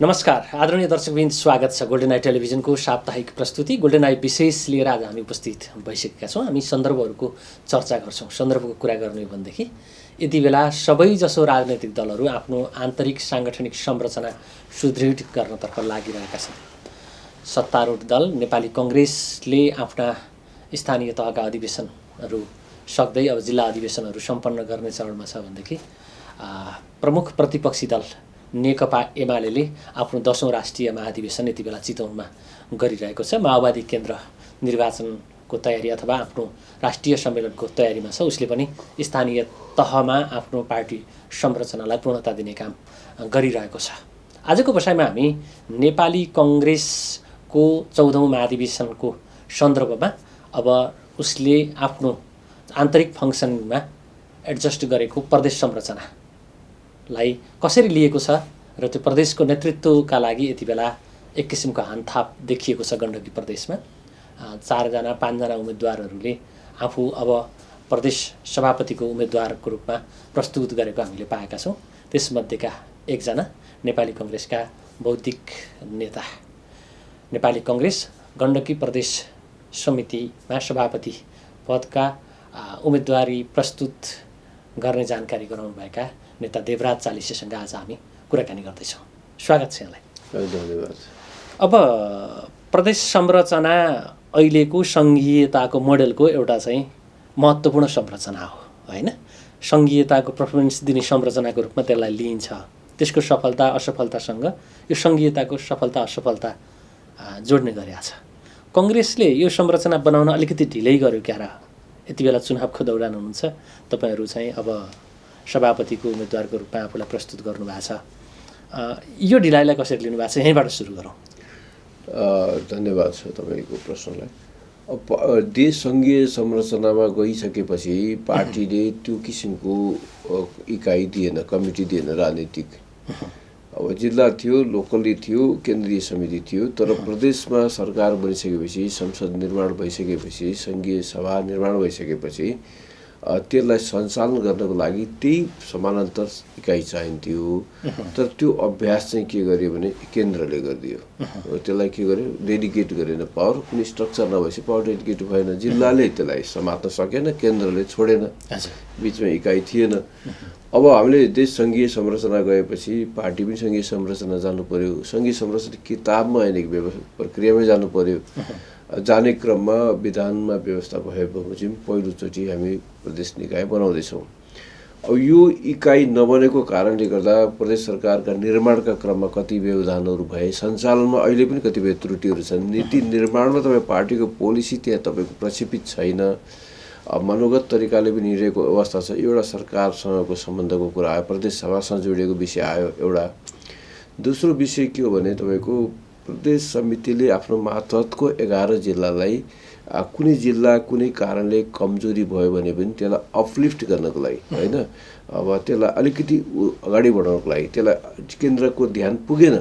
नमस्कार आदरणीय दर्शकवृन्द, स्वागत छ गोल्डन आई टेलिभिजनको साप्ताहिक प्रस्तुति गोल्डन आई विशेष लिएर आज हामी उपस्थित भइसकेका छौँ। हामी सन्दर्भहरूको चर्चा गर्छौँ। सन्दर्भको कुरा गर्ने हो भनेदेखि यति बेला सबैजसो राजनैतिक दलहरू आफ्नो आन्तरिक साङ्गठनिक संरचना सुदृढ गर्नतर्फ लागिरहेका छन्। सत्तारूढ दल नेपाली कङ्ग्रेसले आफ्ना स्थानीय तहका अधिवेशनहरू सक्दै अब जिल्ला अधिवेशनहरू सम्पन्न गर्ने चरणमा छ भनेदेखि प्रमुख प्रतिपक्षी दल नेकपा एमाले आफ्नो 10औं राष्ट्रिय महाधिवेशन यति बेला चितवनमा गरिरहेको छ। माओवादी केन्द्र निर्वाचनको तयारी अथवा आफ्नो राष्ट्रिय सम्मेलनको तयारीमा छ। उसले पनि स्थानीय तहमा आफ्नो पार्टी संरचनालाई पूर्णता दिने काम गरिरहेको छ। आजको बसाइमा हामी नेपाली कङ्ग्रेसको 14औं महाधिवेशनको सन्दर्भमा अब उसले आफ्नो आन्तरिक फङ्सनमा एडजस्ट गरेको प्रदेश संरचनालाई कसरी लिएको छ र त्यो प्रदेशको नेतृत्वका लागि यति बेला एक किसिमको हानथाप देखिएको छ। गण्डकी प्रदेशमा 4-5 उम्मेदवारहरूले आफू अब प्रदेश सभापतिको उम्मेदवारको रूपमा प्रस्तुत गरेको हामीले पाएका छौँ। त्यसमध्येका एकजना नेपाली कङ्ग्रेसका बौद्धिक नेता, नेपाली कङ्ग्रेस गण्डकी प्रदेश समितिमा सभापति पदका उम्मेदवारी प्रस्तुत गर्ने जानकारी गराउनुभएका नेता देवराज चालिसेसँग आज हामी कुराकानी गर्दैछौँ। स्वागत छ यहाँलाई। धन्यवाद। अब प्रदेश संरचना अहिलेको सङ्घीयताको मोडेलको एउटा चाहिँ महत्त्वपूर्ण संरचना हो, होइन? सङ्घीयताको प्रेफरेन्स दिने संरचनाको रूपमा त्यसलाई लिइन्छ। त्यसको सफलता असफलतासँग यो सङ्घीयताको सफलता असफलता जोड्ने गरेको छ। कङ्ग्रेसले यो संरचना बनाउन अलिकति ढिलै गर्यो क्या र? यति बेला चुनावको दौरान हुनुहुन्छ, तपाईँहरू चाहिँ अब सभापतिको उम्मेदवारको रूपमा आफूलाई प्रस्तुत गर्नुभएको छ। यो ढिलाइलाई कसरी लिनुभएको छ? यहीँबाट सुरु गरौँ। धन्यवाद छ तपाईँको प्रश्नलाई। देश सङ्घीय संरचनामा गइसकेपछि पार्टीले त्यो किसिमको इकाइ दिएन, कमिटी दिएन राजनीतिक। अब जिल्ला थियो, लोकली थियो, केन्द्रीय समिति थियो, तर प्रदेशमा सरकार बनिसकेपछि, संसद निर्माण भइसकेपछि, सङ्घीय सभा निर्माण भइसकेपछि त्यसलाई सञ्चालन गर्नको लागि त्यही समानान्तर इकाइ चाहिन्थ्यो। तर त्यो अभ्यास चाहिँ के गर्यो भने केन्द्रले गरिदियो। त्यसलाई के गर्यो, डेडिकेट गरेन पावर। कुनै स्ट्रक्चर नभएपछि पावर डेडिकेट भएन। जिल्लाले त्यसलाई समात्न सकेन, केन्द्रले छोडेन, बिचमा इकाइ थिएन। अब हामीले देश सङ्घीय संरचना गएपछि पार्टी पनि सङ्घीय संरचना जानु पर्यो। सङ्घीय संरचना किताबमा होइन, प्रक्रियामै जानु पर्यो। जाने क्रममा विधानमा व्यवस्था भएपछि पहिलोचोटि हामी प्रदेश निकाय बनाउँदैछौँ। अब यो इकाइ नबनेको कारणले गर्दा प्रदेश सरकारका निर्माणका क्रममा कति व्यवधानहरू भए, सञ्चालनमा अहिले पनि कतिपय त्रुटिहरू छन्। नीति निर्माणमा तपाईँ पार्टीको पोलिसी त्यहाँ तपाईँको प्रक्षेपित छैन, मनोगत तरिकाले पनि हिँडेको अवस्था छ। एउटा सरकारसँगको सम्बन्धको कुरा आयो, प्रदेश सभासँग जोडिएको विषय आयो एउटा। दोस्रो विषय के हो भने तपाईँको प्रदेश समितिले आफ्नो मातहतको 11 जिल्लालाई कुनै जिल्ला कुनै कारणले कमजोरी भयो भने पनि त्यसलाई अपलिफ्ट गर्नको लागि, होइन, अब त्यसलाई अलिकति अगाडि बढाउनको लागि त्यसलाई केन्द्रको ध्यान पुगेन।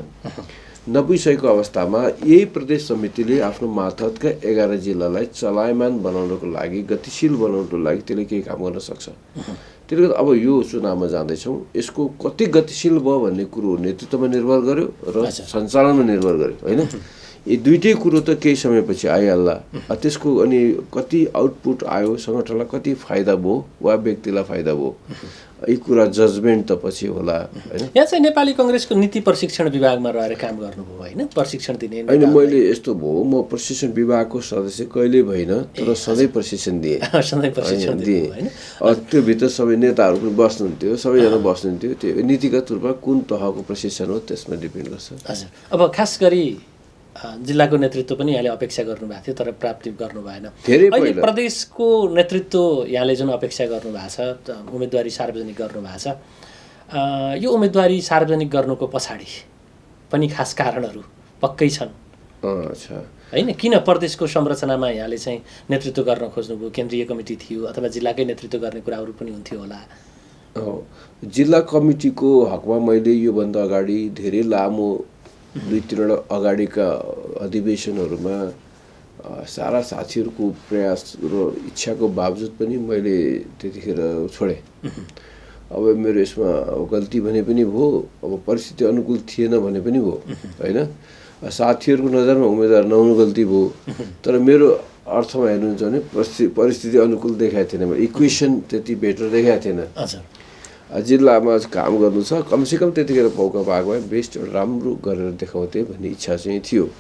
नपुगिसकेको अवस्थामा यही प्रदेश समितिले आफ्नो मातहतका 11 जिल्लालाई चलायमान बनाउनको लागि, गतिशील बनाउनको लागि त्यसले केही काम गर्न सक्छ। त्यसले गर्दा अब यो चुनावमा जाँदैछौँ, यसको कति गतिशील भयो भन्ने कुरो नेतृत्वमा निर्भर गर्यो र सञ्चालनमा निर्भर गर्यो, होइन? यी दुइटै कुरो त केही समयपछि आइहाल्ला। त्यसको अनि कति आउटपुट आयो, सङ्गठनलाई कति फाइदा भयो वा व्यक्तिलाई फाइदा भयो, यी कुरा जजमेन्ट त पछि होला, होइन? यहाँ चाहिँ नेपाली कङ्ग्रेसको नीति प्रशिक्षण विभागमा रहेर काम गर्नुभयो, होइन? प्रशिक्षण दिने होइन, मैले यस्तो भयो, म प्रशिक्षण विभागको सदस्य कहिले भइन, तर सधैँ प्रशिक्षण दिएँ। सधैँ प्रशिक्षण दिएँ, होइन? त्योभित्र सबै नेताहरू पनि बस्नुहुन्थ्यो, सबैजना बस्नुहुन्थ्यो। त्यो नीतिगत रूपमा कुन तहको प्रशिक्षण हो त्यसमा डिपेन्ड गर्छ। हजुर। अब खास गरी जिल्लाको नेतृत्व पनि यहाँले अपेक्षा गर्नुभएको थियो, तर प्राप्ति गर्नु भएन। अहिले प्रदेशको नेतृत्व यहाँले जुन अपेक्षा गर्नुभएको छ, उम्मेदवारी सार्वजनिक गर्नुभएको छ, यो उम्मेदवारी सार्वजनिक गर्नुको पछाडि पनि खास कारणहरू पक्कै छन्, होइन? किन प्रदेशको संरचनामा यहाँले चाहिँ नेतृत्व गर्न खोज्नुभयो? केन्द्रीय कमिटी थियो अथवा जिल्लाकै नेतृत्व गर्ने कुराहरू पनि हुन्थ्यो होला। जिल्ला कमिटीको हकमा मैले योभन्दा अगाडि धेरै लामो 2-3 अगाडिका अधिवेशनहरूमा सारा साथीहरूको प्रयास र इच्छाको बावजुद पनि मैले त्यतिखेर छोडेँ। अब मेरो यसमा गल्ती भने पनि भयो, अब परिस्थिति अनुकूल थिएन भने पनि भयो होइन। साथीहरूको नजरमा उम्मेदवार नहुनु गल्ती भयो, तर मेरो अर्थमा हेर्नुहुन्छ भने परिस्थिति अनुकूल देखाएको थिएन, इक्वेसन त्यति बेटर देखाएको थिएन। जिल्लामा काम गर्नु छ, कमसेकम त्यतिखेर मौका पाएको भए बेस्ट राम्रो गरेर देखाउँथे भन्ने इच्छा चाहिँ थियो।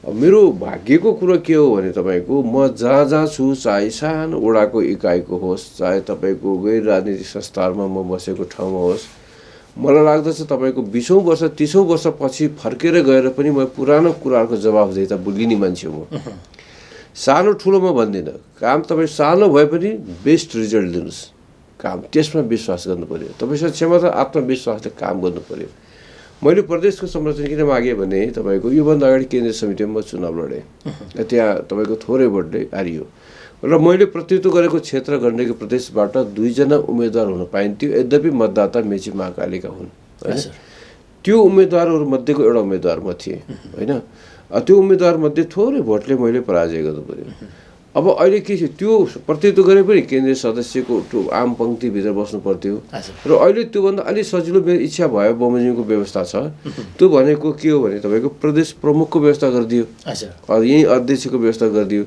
मेरो भाग्यको कुरो के हो भने तपाईँको म जहाँ जहाँ छु, चाहे सानो वडाको इकाइको होस्, चाहे तपाईँको गैर राजनीतिक संस्थाहरूमा म बसेको ठाउँमा होस्, मलाई लाग्दछ तपाईँको 20औं वर्ष 30औं वर्षपछि फर्केर गएर पनि म पुरानो कुराहरूको जवाफदेहिता लिने मान्छे हो। सानो ठुलो म भन्दिनँ, काम तपाईँ सानो भए पनि बेस्ट रिजल्ट दिनुहोस्, काम त्यसमा विश्वास गर्नु पर्यो, तपाईँसँग क्षमता आत्मविश्वासले काम गर्नु पर्यो। मैले प्रदेशको संरक्षण किन मागेँ भने तपाईँको योभन्दा अगाडि केन्द्रीय समितिमा म चुनाव लडेँ, त्यहाँ तपाईँको थोरै भोटले हारियो र मैले प्रतिनिधित्व गरेको क्षेत्र गण्डकी प्रदेशबाट 2 जना उम्मेदवार हुन पाइन्थ्यो, यद्यपि मतदाता मेची महाकालीका हुन् होइन। त्यो उम्मेदवारहरू मध्येको एउटा उम्मेदवार म थिएँ होइन। त्यो उम्मेदवार मध्ये थोरै भोटले मैले पराजय गर्नु पर्यो। अब अहिले के थियो, त्यो प्रतिनिधित्व गरे पनि केन्द्रीय सदस्यको आम पङ्क्तिभित्र बस्नु पर्थ्यो र अहिले त्योभन्दा अलिक सजिलो मेरो इच्छा भयो, बमोजिमको व्यवस्था छ। त्यो भनेको के हो भने तपाईँको प्रदेश प्रमुखको व्यवस्था गरिदियो, यहीँ अध्यक्षको व्यवस्था गरिदियो।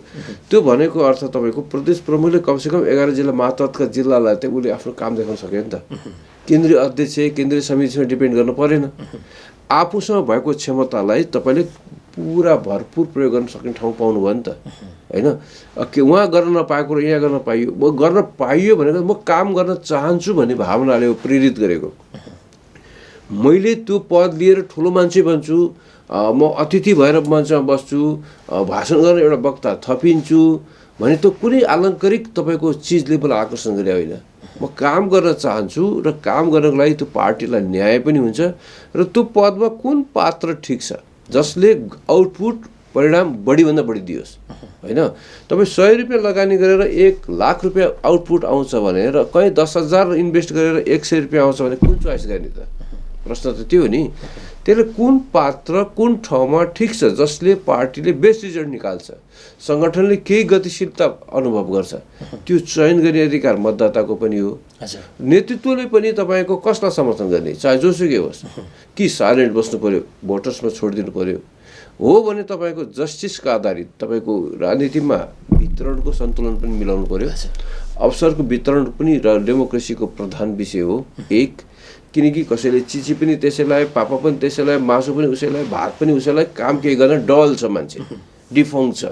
त्यो भनेको अर्थ तपाईँको प्रदेश प्रमुखले कमसेकम 11 जिल्ला मातहतका जिल्लालाई चाहिँ उसले आफ्नो काम देखाउन सक्यो नि त। केन्द्रीय अध्यक्ष केन्द्रीय समितिसँग डिपेन्ड गर्नु परेन, आफूसँग भएको क्षमतालाई तपाईँले पुरा भरपुर प्रयोग गर्न सक्ने ठाउँ पाउनुभयो नि त होइन। के उहाँ गर्न नपाएको र यहाँ गर्न पाइयो, म गर्न पाइयो भनेको म काम गर्न चाहन्छु भन्ने भावनाले प्रेरित गरेको। मैले त्यो पद लिएर ठुलो मान्छे बन्छु, म अतिथि भएर मञ्चमा बस्छु, भाषण गर्न एउटा वक्ता थपिन्छु भने त कुनै आलङ्कारिक तपाईँको चिजले मलाई आकर्षण गरे होइन। म काम गर्न चाहन्छु र काम गर्नको लागि त्यो पार्टीलाई न्याय पनि हुन्छ र त्यो पदमा कुन पात्र ठिक छ जसले आउटपुट परिणाम बढीभन्दा बढी दियोस् होइन। तपाईँ 100 रुपियाँ लगानी गरेर 1 लाख रुपियाँ आउटपुट आउँछ भने र कहीँ 10,000 इन्भेस्ट गरेर 100 रुपियाँ आउँछ भने कुन चोइस गर्ने त? प्रश्न त त्यो हो नि। त्यसले कुन पात्र कुन ठाउँमा ठिक छ जसले पार्टीले बेस्ट रिजल्ट निकाल्छ, सङ्गठनले केही गतिशीलता अनुभव गर्छ, त्यो चयन गर्ने अधिकार मतदाताको पनि हो। नेतृत्वले पनि तपाईँको कसलाई समर्थन गर्ने, चाहे जोसुकै होस्, कि साइलेन्ट बस्नु पर्यो, भोटर्समा छोडिदिनु पर्यो हो भने तपाईँको जस्टिसका आधारित तपाईँको राजनीतिमा वितरणको सन्तुलन पनि मिलाउनु पर्यो। अवसरको वितरण पनि डेमोक्रेसीको प्रधान विषय हो एक, किनकि कसैले चिची पनि त्यसैलाई, पापा पनि त्यसैलाई, मासु पनि उसैलाई, भात पनि उसैलाई, काम केही गर्न डल छ मान्छे, डिफङ्क छ।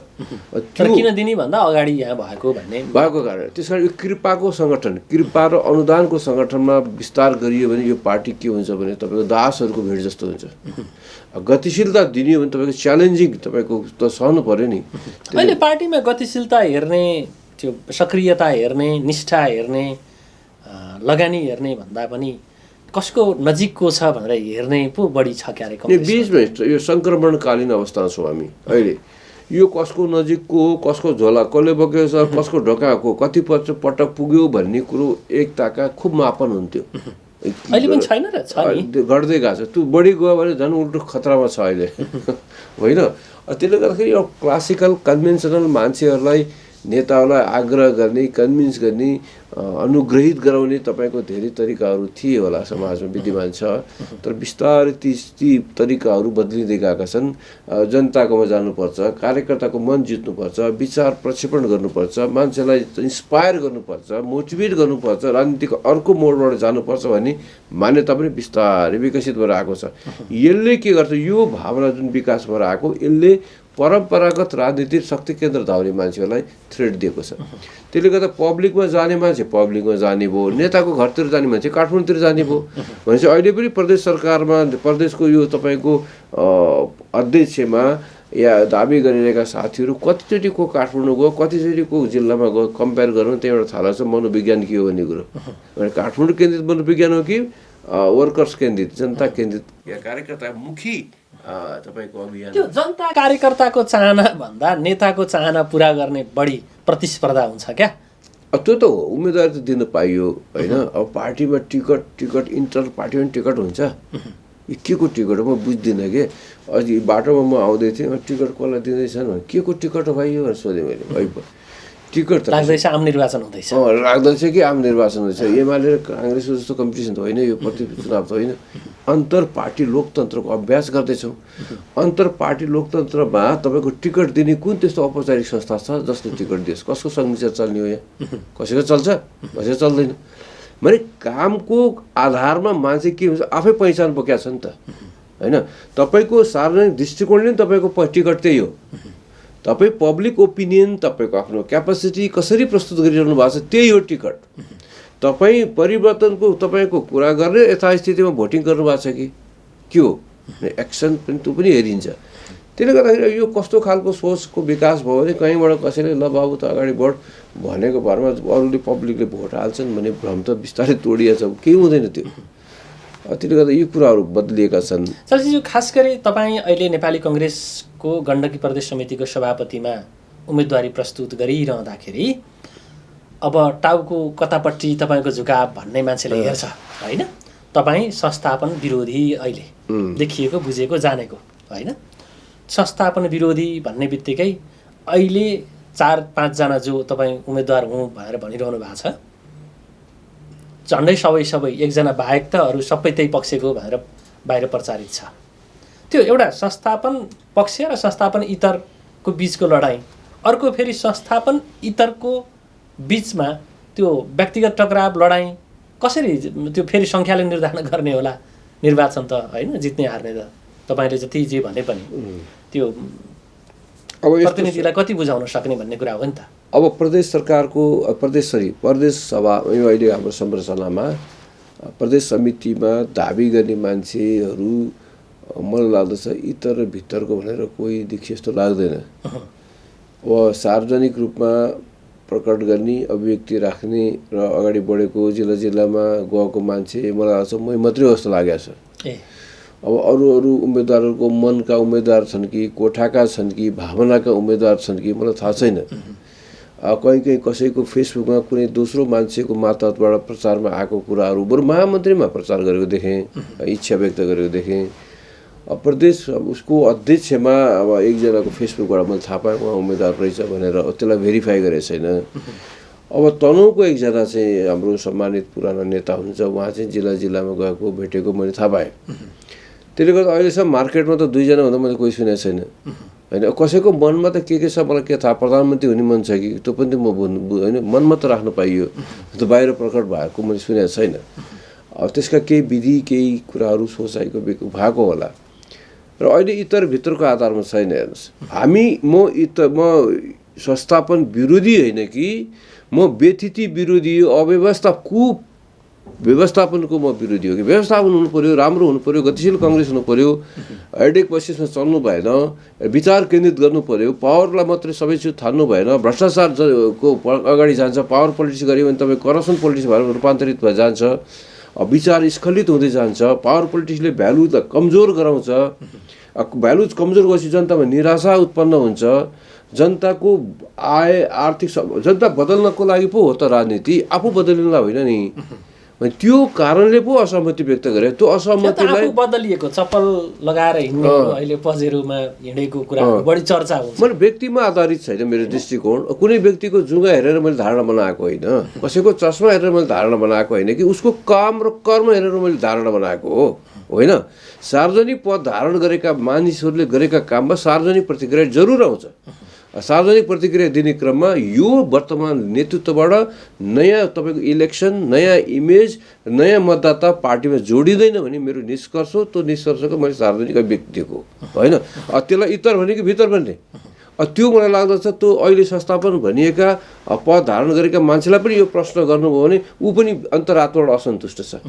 किन दिने भन्दा अगाडि यहाँ भएको कारण त्यस कारण यो कृपाको सङ्गठन, कृपा र अनुदानको सङ्गठनमा विस्तार गरियो भने यो पार्टी के हुन्छ भने तपाईँको दासहरूको भिड जस्तो हुन्छ। गतिशीलता दिने हो भने तपाईँको च्यालेन्जिङ तपाईँको त सहनु पर्यो नि। अहिले पार्टीमा गतिशीलता हेर्ने, त्यो सक्रियता हेर्ने, निष्ठा हेर्ने, लगानी हेर्ने भन्दा पनि कसको नजिकको छ भनेर हेर्ने पो बढी छ क्यारे। बिचमा यो सङ्क्रमणकालीन अवस्थामा छौँ हामी अहिले। यो कसको नजिकको हो, कसको झोला कसले बोकेको छ, कसको ढोकाको कति पटक पुग्यो भन्ने कुरो एकताका खुब मापन हुन्थ्यो, अहिले पनि छैन र छ नि, घट्दै गएको छ। त्यो बढी गयो भने झन् उल्टो खतरामा छ अहिले होइन। त्यसले गर्दाखेरि यो क्लासिकल कन्भेन्सनल मान्छेहरूलाई, नेताहरूलाई आग्रह गर्ने, कन्भिन्स गर्ने, अनुग्रहित गराउने तपाईँको धेरै तरिकाहरू थिए होला, समाजमा विद्यमान छ। तर बिस्तारै ती तरिकाहरू बदलिँदै गएका छन्। जनताकोमा जानुपर्छ, कार्यकर्ताको मन जित्नुपर्छ, विचार प्रक्षेपण गर्नुपर्छ, मान्छेलाई इन्सपायर गर्नुपर्छ, मोटिभेट गर्नुपर्छ, राजनीतिको अर्को मोडबाट जानुपर्छ भन्ने मान्यता पनि बिस्तारै विकसित भएर आएको छ। यसले के गर्छ, यो भावना जुन विकास भएर आएको, यसले परम्परागत राजनीतिक शक्ति केन्द्र धाउने मान्छेहरूलाई थ्रेड दिएको छ। त्यसले गर्दा पब्लिकमा जाने मान्छे पब्लिकमा जाने भयो, नेताको घरतिर जाने मान्छे काठमाडौँतिर जाने भयो भनेपछि अहिले पनि प्रदेश सरकारमा प्रदेशको यो तपाईँको अध्यक्षमा या दाबी गरिरहेका साथीहरू कतिचोटि को काठमाडौँ गयो, कतिचोटि को जिल्लामा गयो, कम्पेयर गरौँ, त्यहाँबाट थाहा लाग्छ मनोविज्ञान के हो भन्ने कुरो। काठमाडौँ केन्द्रित मनोविज्ञान हो कि वर्कर्स केन्द्रित, जनता केन्द्रित या कार्यकर्तामुखी तपाईँको अभियान? त्यो जनता कार्यकर्ताको चाहना भन्दा नेताको चाहना पुरा गर्ने बढी प्रतिस्पर्धा हुन्छ क्या? त्यो त हो, उम्मेदवार त दिन पाइयो होइन। अब पार्टीमा टिकट इन्टर पार्टीमा पनि टिकट हुन्छ, के को टिकट हो म बुझ्दिनँ कि। अघि बाटोमा म आउँदै थिएँ, टिकट कसलाई दिँदैछन् भने के को टिकट हो भाइ यो भनेर सोधेँ मैले। टिकट त लाग्दैछ आम निर्वाचन हुँदैछ। लाग्दैछ कि आम निर्वाचन हुँदैछ। एमाले र काङ्ग्रेसको जस्तो कम्पिटिसन त होइन, यो प्रति चुनाव त होइन। अन्तर पार्टी लोकतन्त्रको अभ्यास गर्दैछौँ। अन्तर पार्टी लोकतन्त्रमा तपाईँको टिकट दिने कुन त्यस्तो औपचारिक संस्था छ जसले टिकट दियोस्? कसको सिग्नेचर चल्ने हो? यहाँ कसैको चल्छ, कसैको चल्दैन। भने कामको आधारमा मान्छे के हुन्छ आफै पहिचान बोकेको छ नि त, होइन? तपाईँको सार्वजनिक दृष्टिकोणले नि तपाईँको टिकट त्यही हो। तपाईँ पब्लिक ओपिनियन, तपाईँको आफ्नो क्यापासिटी कसरी प्रस्तुत गरिरहनु भएको छ त्यही हो टिकट। तपाईँ परिवर्तनको तपाईँको कुरा गर्ने यथास्थितिमा भोटिङ गर्नुभएको छ कि के हो? एक्सन पनि त्यो पनि हेरिन्छ। त्यसले गर्दाखेरि यो कस्तो खालको सोचको विकास भयो भने कहीँबाट कसैले ल बाबु त अगाडि बढ भनेको भरमा अरूले पब्लिकले भोट हाल्छन् भने भ्रम त बिस्तारै तोडिएको छ, केही हुँदैन त्यो। त्यसले गर्दा यी कुराहरू बदलिएका छन्। चलचित्र खास गरी तपाईँ अहिले नेपाली कङ्ग्रेसको गण्डकी प्रदेश समितिको सभापतिमा उम्मेदवारी प्रस्तुत गरिरहँदाखेरि अब टाउको कतापट्टि तपाईँको झुकाव भन्ने मान्छेले हेर्छ, होइन? तपाईँ संस्थापन विरोधी अहिले देखिएको बुझेको जानेको, होइन? संस्थापन विरोधी भन्ने बित्तिकै अहिले 4-5 जना जो तपाईँ उम्मेदवार हुँ भनेर भनिरहनु भएको छ, झन्डै सबै एकजना बाहेक त अरू सबै त्यही पक्षको भनेर बाहिर प्रचारित छ। त्यो एउटा संस्थापन पक्ष र संस्थापन इतरको बिचको लडाइँ, अर्को फेरि संस्थापन इतरको बिचमा त्यो व्यक्तिगत टकराव लडाइँ कसरी त्यो फेरि सङ्ख्याले निर्धारण गर्ने होला? निर्वाचन त होइन जित्ने हार्ने त तपाईँले जति जे भने पनि त्यो अब प्रतिनिधिलाई कति बुझाउन सक्ने भन्ने कुरा हो नि त। अब प्रदेश सरकारको प्रदेश सभा अहिले हाम्रो संरचनामा प्रदेश समितिमा दाबी गर्ने मान्छेहरू मलाई लाग्दछ इतर र भित्रको भनेर कोही देखि जस्तो लाग्दैन। अब सार्वजनिक रूपमा प्रकट गर्ने, अभिव्यक्ति राख्ने र अगाडि बढेको जिल्लामा गएको मान्छे मलाई लाग्छ मै मात्रै जस्तो लागेको छ। अब अरू उम्मेदवारहरूको मनका उम्मेदवार छन् कि कोठाका छन् कि भावनाका उम्मेदवार छन् कि मलाई थाहा छैन। कहीँ कसैको फेसबुकमा कुनै दोस्रो मान्छेको मार्फतबाट प्रचारमा आएको कुराहरू बरु महामन्त्रीमा प्रचार गरेको देखेँ, इच्छा व्यक्त गरेको देखेँ। प्रदेश उसको अध्यक्षमा अब एकजनाको फेसबुकबाट मैले थाहा पाएँ उहाँ उम्मेदवार रहेछ भनेर, त्यसलाई भेरिफाई गरेको छैन। अब तनहुँको एकजना चाहिँ हाम्रो सम्मानित पुरानो नेता हुनुहुन्छ, उहाँ चाहिँ जिल्लामा गएको भेटेको मैले थाहा पाएँ। त्यसले गर्दा अहिलेसम्म मार्केटमा त 2 जना हुँदा मैले कोही सुनेको छैन, होइन? कसैको मनमा त के छ मलाई के थाहा, प्रधानमन्त्री हुने मन छ कि त्यो पनि त म होइन मनमा त राख्न पाइयो, त्यो बाहिर प्रकट भएको मैले सुनेको छैन। अब त्यसका केही विधि केही कुराहरू सोचाइको भएको होला र अहिले इतर भित्रको आधारमा छैन। हेर्नुहोस्, म संस्थापन विरोधी होइन कि म व्यतिथि विरोधी, व्यवस्थापनको म विरोधी हो कि व्यवस्थापन हुनु पर्यो, राम्रो हुनु पर्यो, गतिशील कङ्ग्रेस हुनु पर्यो, हेडेक बसिसमा चल्नु भएन, विचार केन्द्रित गर्नु पर्यो, पावरलाई मात्रै सबै चिज थाल्नु भएन, भ्रष्टाचारको अगाडि जान्छ, पावर पोलिटिक्स गऱ्यो भने तपाईँ करप्सन पोलिटिक्स भएर रूपान्तरित भएर जान्छ, विचार स्खलित हुँदै जान्छ, पावर पोलिटिक्सले भ्यालुलाई कमजोर गराउँछ, भ्यालु कमजोर गएपछि जनतामा निराशा उत्पन्न हुन्छ, जनताको आर्थिक जनता बदल्नको लागि पो हो त राजनीति, आफू बदलिनलाई होइन नि। त्यो कारणले पो असहमति व्यक्त गरे। त्यो असहमतिलाई बदलिएको चप्पल लगाएर हिँड्ने अहिले पजेरोमा हिँडेको कुरा बढी चर्चा हुन्छ। मैले व्यक्तिमा आधारित छैन मेरो दृष्टिकोण, कुनै व्यक्तिको जुङ्गा हेरेर मैले धारणा बनाएको होइन, कसैको चस्मा हेरेर मैले धारणा बनाएको होइन कि उसको काम र कर्म हेरेर मैले धारणा बनाएको हो, होइन? सार्वजनिक पद धारण गरेका मानिसहरूले गरेका काममा सार्वजनिक प्रतिक्रिया जरुर आउँछ। सार्वजनिक प्रतिक्रिया दिने क्रममा यो वर्तमान नेतृत्वबाट नयाँ तपाईँको इलेक्सन, नयाँ इमेज, नयाँ मतदाता पार्टीमा जोडिँदैन भने मेरो निष्कर्ष हो। त्यो निष्कर्षको मैले सार्वजनिक अभिव्यक्ति दिएको होइन। त्यसलाई इतर भने कि भित्र भन्ने, त्यो मलाई लाग्दछ त्यो अहिले संस्थापन भनिएका पद धारण गरेका मान्छेलाई पनि यो प्रश्न गर्नुभयो भने ऊ पनि अन्तरात्माबाट असन्तुष्ट छ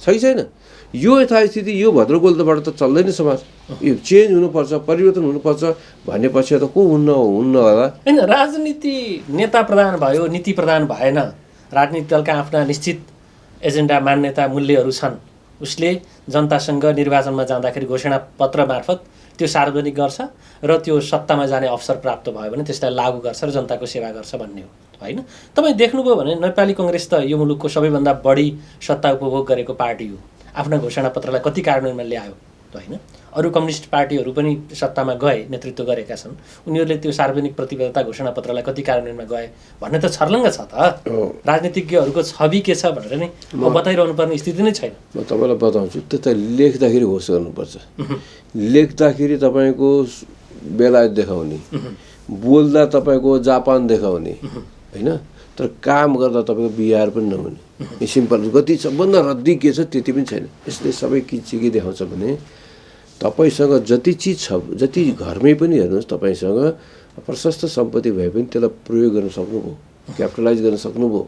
कि छैन? यो यथास्थिति यो भद्रगोलबाट त चल्दैन समाज। यो चेन्ज हुनुपर्छ, परिवर्तन हुनुपर्छ भनेपछि त को हुन्न होला? होइन, राजनीति नेता प्रधान भयो, नीति प्रधान भएन। राजनीतिक दलका आफ्ना निश्चित एजेन्डा, मान्यता, मूल्यहरू छन्। उसले जनतासँग निर्वाचनमा जाँदाखेरि घोषणा पत्र मार्फत त्यो सार्वजनिक गर्छ र त्यो सत्तामा जाने अवसर प्राप्त भयो भने त्यसलाई लागू गर्छ र जनताको सेवा गर्छ भन्ने हो, होइन? तपाईँ देख्नुभयो भने नेपाली कङ्ग्रेस त यो मुलुकको सबैभन्दा बढी सत्ता उपभोग गरेको पार्टी हो। आफ्नो घोषणा पत्रलाई कति कार्यान्वयनमा ल्यायो, होइन अरू कम्युनिस्ट पार्टीहरू पनि सत्तामा गए नेतृत्व गरेका छन् उनीहरूले त्यो सार्वजनिक प्रतिबद्धता घोषणापत्रलाई कति कार्यान्वयनमा गए भन्ने त छर्लङ्ग छ त राजनीतिज्ञहरूको छवि के छ भनेर नै बताइरहनु पर्ने स्थिति नै छैन म तपाईँलाई बताउँछु त्यो त लेख्दाखेरि होस् गर्नुपर्छ लेख्दाखेरि तपाईँको बेलायत देखाउने बोल्दा तपाईँको जापान देखाउने होइन तर काम गर्दा तपाईँको बिहार पनि नहुने सिम्पल गति सबभन्दा रद्दी के छ त्यति पनि छैन यसले सबै के देखाउँछ भने तपाईँसँग जति चिज छ जति घरमै पनि हेर्नुहोस् तपाईँसँग प्रशस्त सम्पत्ति भए पनि त्यसलाई प्रयोग गर्न सक्नुभयो क्यापिटलाइज गर्न सक्नुभयो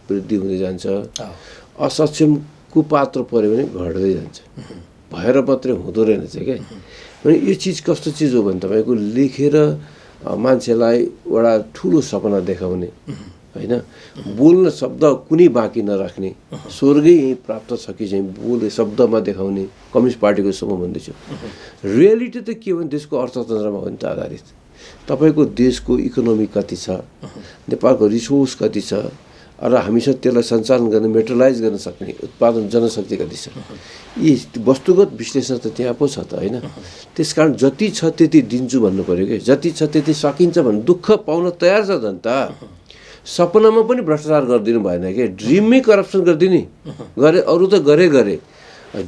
वृद्धि हुँदै जान्छ असक्षम कुपात्र पऱ्यो भने घट्दै जान्छ भएर मात्रै हुँदो रहेछ क्या अनि यो चिज कस्तो चिज हो भने तपाईँको लेखेर मान्छेलाई एउटा ठुलो सपना देखाउने होइन बोल्न शब्द कुनै बाँकी नराख्ने स्वर्गै यहीँ प्राप्त छ कि चाहिँ बोले शब्दमा देखाउने कम्युनिस्ट पार्टीको समूह भन्दैछु रियालिटी त के हो भने देशको अर्थतन्त्रमा हो नि त आधारित तपाईँको देशको इकोनोमी कति छ नेपालको रिसोर्स कति छ र हामीसँग त्यसलाई सञ्चालन गर्न मेटेरियलाइज गर्न सक्ने उत्पादन जनशक्ति कति छ यी वस्तुगत विश्लेषण त त्यहाँ पो छ त होइन त्यसकारण जति छ त्यति दिन्छु भन्नु पऱ्यो कि जति छ त्यति सकिन्छ भने दुःख पाउन तयार छ जनता सपनामा पनि भ्रष्टाचार गरिदिनु भएन कि ड्रिममै करप्सन गरिदिने गरे अरू त गरे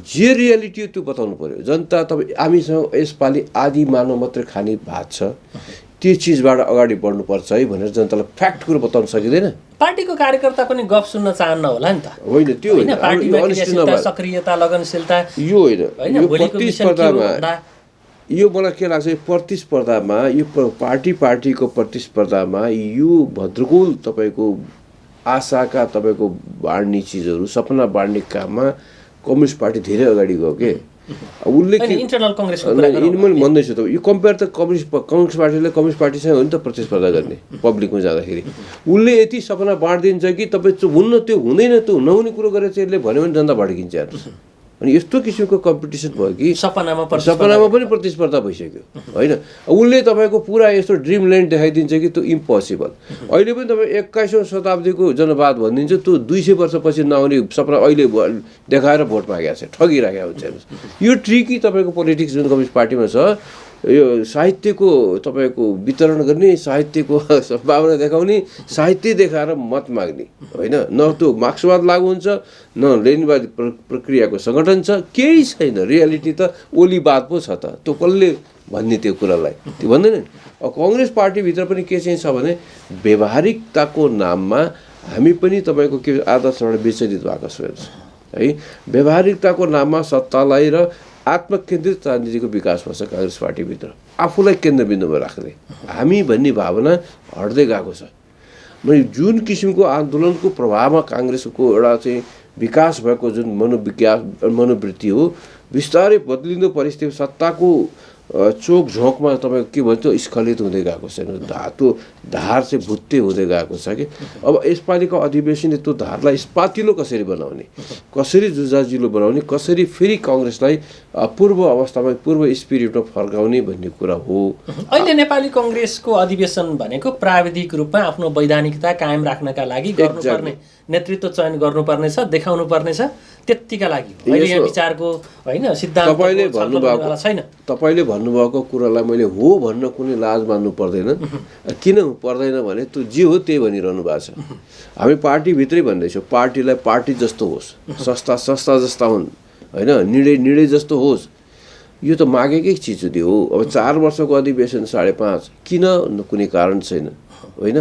जे रियालिटी हो त्यो बताउनु पऱ्यो जनता तपाईँ हामीसँग यसपालि आदि मानव मात्रै खाने भात छ त्यो चिजबाट अगाडि बढ्नुपर्छ है भनेर जनतालाई फ्याक्ट कुरो बताउन सकिँदैन पार्टीको कार्यकर्ता पनि गफ सुन्न चाहन्न होला नि त होइन त्यो होइन सक्रियता लगनशीलता यो होइन यो प्रतिस्पर्धामा यो मलाई के लाग्छ प्रतिस्पर्धामा यो पार्टीको प्रतिस्पर्धामा यो भद्रकुल तपाईँको आशाका तपाईँको बाँड्ने चिजहरू सपना बाँड्ने काममा कम्युनिस्ट पार्टी धेरै अगाडि गयो के उसले मैले भन्दैछु त यो कम्पेयर त कम्युनिस्ट पार्टीले कम्युनिस्ट पार्टीसँग हो नि त प्रतिस्पर्धा गर्ने पब्लिकमा जाँदाखेरि उसले यति सपना बाँडिदिन्छ कि तपाईँ हुन्न त्यो हुँदैन त्यो नहुने कुरो गरेर चाहिँ यसले भन्यो भने जनता भड्किन्छ हेर्नुहोस् अनि यस्तो किसिमको कम्पिटिसन भयो कि सपनामा पनि प्रतिस्पर्धा भइसक्यो होइन उसले तपाईँको पुरा यस्तो ड्रिम ल्यान्ड देखाइदिन्छ कि त्यो इम्पोसिबल अहिले पनि तपाईँ 21औं शताब्दीको जनवाद भनिदिन्छ त्यो 200 वर्षपछि नआउने सपना अहिले देखाएर भोट मागेको छ ठगिराखेको हुन्छ यो ट्रिकी तपाईँको पोलिटिक्स जुन कम्युनिस्ट पार्टीमा छ यो साहित्यको तपाईँको वितरण गर्ने साहित्यको सम्भावना देखाउने साहित्य देखाएर मत माग्ने होइन न त्यो मार्क्सवाद लागु हुन्छ न लेनिनवादी प्रक्रियाको सङ्गठन छ केही छैन रियालिटी त ओलीवाद पो छ त त्यो कसले भन्ने त्यो कुरालाई त्यो भन्दैन कङ्ग्रेस पार्टीभित्र पनि के चाहिँ छ भने व्यवहारिकताको नाममा हामी पनि तपाईँको के आदर्शबाट विचलित भएको छ है व्यवहारिकताको नाममा सत्तालाई र आत्मकेन्द्रित राजनीतिको विकास भन्छ काङ्ग्रेस पार्टीभित्र आफूलाई केन्द्रबिन्दुमा राख्दै हामी भन्ने भावना हट्दै गएको छ मैले जुन किसिमको आन्दोलनको प्रभावमा काङ्ग्रेसको एउटा चाहिँ विकास भएको जुन मनोवृत्ति हो बिस्तारै बदलिँदो परिस्थिति सत्ताको चोक झोकमा तपाईँको के भन्छ स्खलित हुँदै गएको छ त्यो धार चाहिँ भुत्ते हुँदै गएको छ कि अब यसपालिको अधिवेशनले त्यो धारलाई स्पातिलो कसरी बनाउने कसरी जुझाजिलो बनाउने कसरी फेरि कङ्ग्रेसलाई पूर्व अवस्थामा पूर्व स्पिरिटमा फर्काउने भन्ने कुरा हो अहिले नेपाली कङ्ग्रेसको अधिवेशन भनेको प्राविधिक रूपमा आफ्नो वैधानिकता कायम राख्नका लागि गर्नुपर्ने नेतृत्व चयन गर्नुपर्नेछ देखाउनु पर्नेछ त्यतिका लागि अहिले यहाँ विचारको होइन सिद्धान्त तपाईँले भन्नुभएको कुरालाई मैले हो भन्न कुनै लाज मान्नु पर्दैन किन पर्दैन भने त्यो जे हो त्यही भनिरहनु भएको छ हामी पार्टीभित्रै भन्दैछौँ पार्टीलाई पार्टी जस्तो होस् संस्था जस्ता हुन् होइन निर्णय जस्तो होस् यो त मागेकै चिज हो अब 4 वर्षको अधिवेशन 5.5 किन कुनै कारण छैन होइन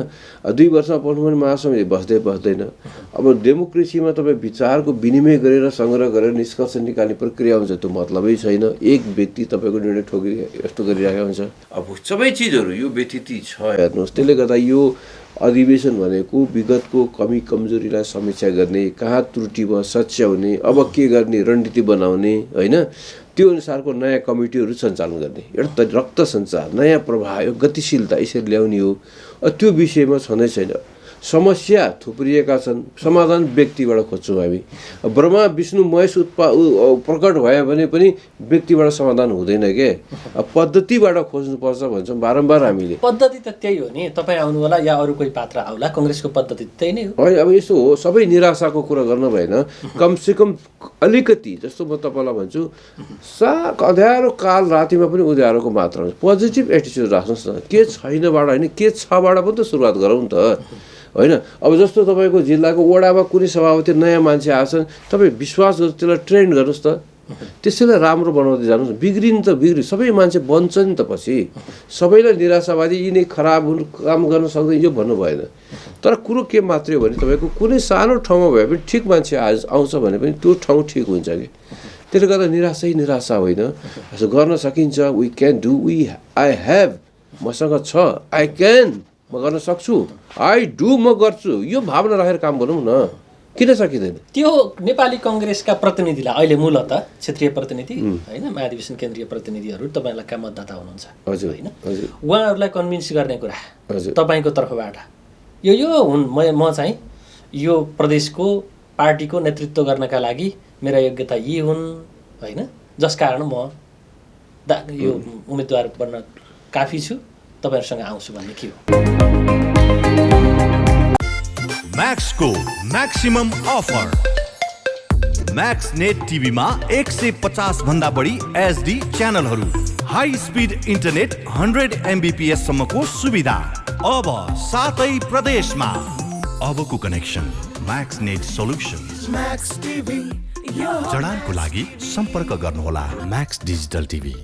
2 वर्षमा पढ्नु पनि महासमिति बस्दैन अब डेमोक्रेसीमा तपाईँ विचारको विनिमय गरेर सङ्ग्रह गरेर निष्कर्ष निकाल्ने प्रक्रिया हुन्छ त्यो मतलबै छैन एक व्यक्ति तपाईँको निर्णय यस्तो गरिरहेको हुन्छ अब सबै चिजहरू यो व्यतिथि छ हेर्नुहोस् त्यसले गर्दा यो अधिवेशन भनेको विगतको कमी कमजोरीलाई समीक्षा गर्ने कहाँ त्रुटि भयो सच्याउने अब के गर्ने रणनीति बनाउने होइन त्यो अनुसारको नयाँ कमिटीहरू सञ्चालन गर्ने एउटा रक्त सञ्चार नयाँ प्रवाह गतिशीलता यसरी ल्याउने हो त्यो विषयमा छँदै छैन समस्या थुप्रिएका छन्, समाधान व्यक्तिबाट खोज्छौँ हामी। ब्रह्मा विष्णु महेश प्रकट भयो भने पनि व्यक्तिबाट समाधान हुँदैन के, पद्धतिबाट खोज्नुपर्छ भन्छौँ बारम्बार हामीले। पद्धति त त्यही हो नि, तपाईँ आउनु होला या अरू कोही पात्र आउला, कङ्ग्रेसको पद्धति त्यही नै हो। होइन, अब यस्तो हो, सबै निराशाको कुरा गर्न भएन, कमसेकम अलिकति जस्तो म तपाईँलाई भन्छु, अँध्यारो काल रातिमा पनि उज्यालोको मात्रा हुन्छ। पोजिटिभ एटिच्युड राख्नुहोस् न, के छैनबाट होइन के छबाट पनि त सुरुवात गरौँ त होइन। अब जस्तो तपाईँको जिल्लाको वडामा कुनै सभापति नयाँ मान्छे आएछन्, तपाईँ विश्वास गर्नु, त्यसलाई ट्रेन गर्नुहोस् त, त्यसैलाई राम्रो बनाउँदै जानुहोस्। बिग्रिनु त बिग्रियो, सबै मान्छे बन्छ नि त पछि। सबैलाई निराशावादी यिनै खराब हुनु, काम गर्न सक्दैन यो भन्नु भएन। तर कुरो के मात्रै हो भने तपाईँको कुनै सानो ठाउँमा भए पनि ठिक मान्छे आउँछ भने पनि त्यो ठाउँ ठिक हुन्छ कि। त्यसले गर्दा निराशा होइन, गर्न सकिन्छ। We can do, I have, मसँग छ, आई क्यान, म गर्न सक्छु, आई डु, म गर्छु, यो भावना राखेर काम गरौँ न, किन सकिँदैन? त्यो नेपाली कङ्ग्रेसका प्रतिनिधिलाई अहिले मूलतः क्षेत्रीय प्रतिनिधि होइन, महाधिवेशन केन्द्रीय प्रतिनिधिहरू तपाईँलाई मतदाता हुनुहुन्छ होइन, उहाँहरूलाई कन्भिन्स गर्ने कुरा तपाईँको तर्फबाट यो हुन्, म चाहिँ यो प्रदेशको पार्टीको नेतृत्व गर्नका लागि मेरा योग्यता यी हुन् होइन, जसकारण म यो उम्मेदवार बन्न काफी छु, तपाईँहरूसँग आउँछु भन्ने के हो? म्याक्सको म्याक्सिमम अफर। म्याक्स नेट टिभीमा 150 भन्दा बढी एचडी च्यानलहरू, हाई स्पिड इन्टरनेट 100 MBPS सम्मको सुविधा अब सातै प्रदेशमा। अबको connection Max Net Solutions. Max TV जडानको लागि सम्पर्क गर्नुहोला म्याक्स डिजिटल टिभी।